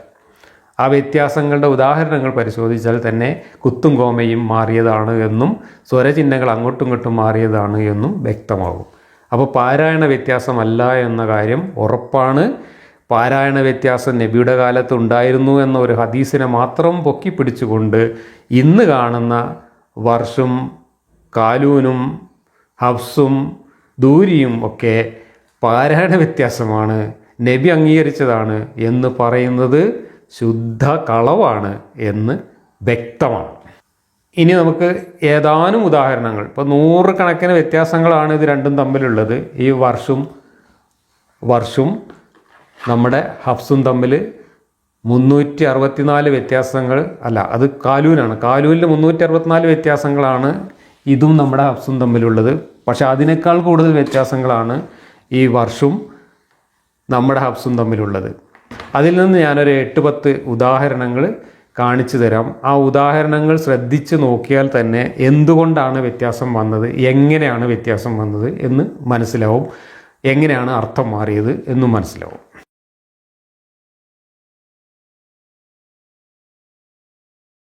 ആ വ്യത്യാസങ്ങളുടെ ഉദാഹരണങ്ങൾ പരിശോധിച്ചാൽ തന്നെ കുത്തും കോമയും മാറിയതാണ് എന്നും സ്വരചിഹ്നങ്ങൾ അങ്ങോട്ടും ഇങ്ങോട്ടും മാറിയതാണ് എന്നും വ്യക്തമാകും. അപ്പോൾ പാരായണ വ്യത്യാസമല്ല എന്ന കാര്യം ഉറപ്പാണ്. പാരായണ വ്യത്യാസം നബിയുടെ കാലത്ത് ഉണ്ടായിരുന്നു എന്ന ഒരു ഹദീസിനെ മാത്രം പൊക്കി പിടിച്ചുകൊണ്ട് ഇന്ന് കാണുന്ന വർഷും കാലൂനും ഹഫ്സും ദൂരിയും ഒക്കെ പാരായണ വ്യത്യാസമാണ്, നബി അംഗീകരിച്ചതാണ് എന്ന് പറയുന്നത് ശുദ്ധ കളവാണ് എന്ന് വ്യക്തമാണ്. ഇനി നമുക്ക് ഏതാനും ഉദാഹരണങ്ങൾ, ഇപ്പോൾ 100 കണക്കിന് വ്യത്യാസങ്ങളാണ് ഇത് രണ്ടും തമ്മിലുള്ളത്. ഈ വർഷും നമ്മുടെ ഹഫ്സും തമ്മിൽ 364 വ്യത്യാസങ്ങൾ, അല്ല അത് കാലൂനാണ്, കാലൂനിൽ 364 വ്യത്യാസങ്ങളാണ് ഇതും നമ്മുടെ ഹഫ്സും തമ്മിലുള്ളത്. പക്ഷെ അതിനേക്കാൾ കൂടുതൽ വ്യത്യാസങ്ങളാണ് ഈ വർഷും നമ്മുടെ ഹഫ്സും തമ്മിലുള്ളത്. അതിൽ നിന്ന് ഞാനൊരു 8-10 ഉദാഹരണങ്ങൾ കാണിച്ചു തരാം. ആ ഉദാഹരണങ്ങൾ ശ്രദ്ധിച്ച് നോക്കിയാൽ തന്നെ എന്തുകൊണ്ടാണ് വ്യത്യാസം വന്നത്, എങ്ങനെയാണ് വ്യത്യാസം വന്നത് എന്ന് മനസ്സിലാവും, എങ്ങനെയാണ് അർത്ഥം മാറിയത് എന്നും മനസ്സിലാവും.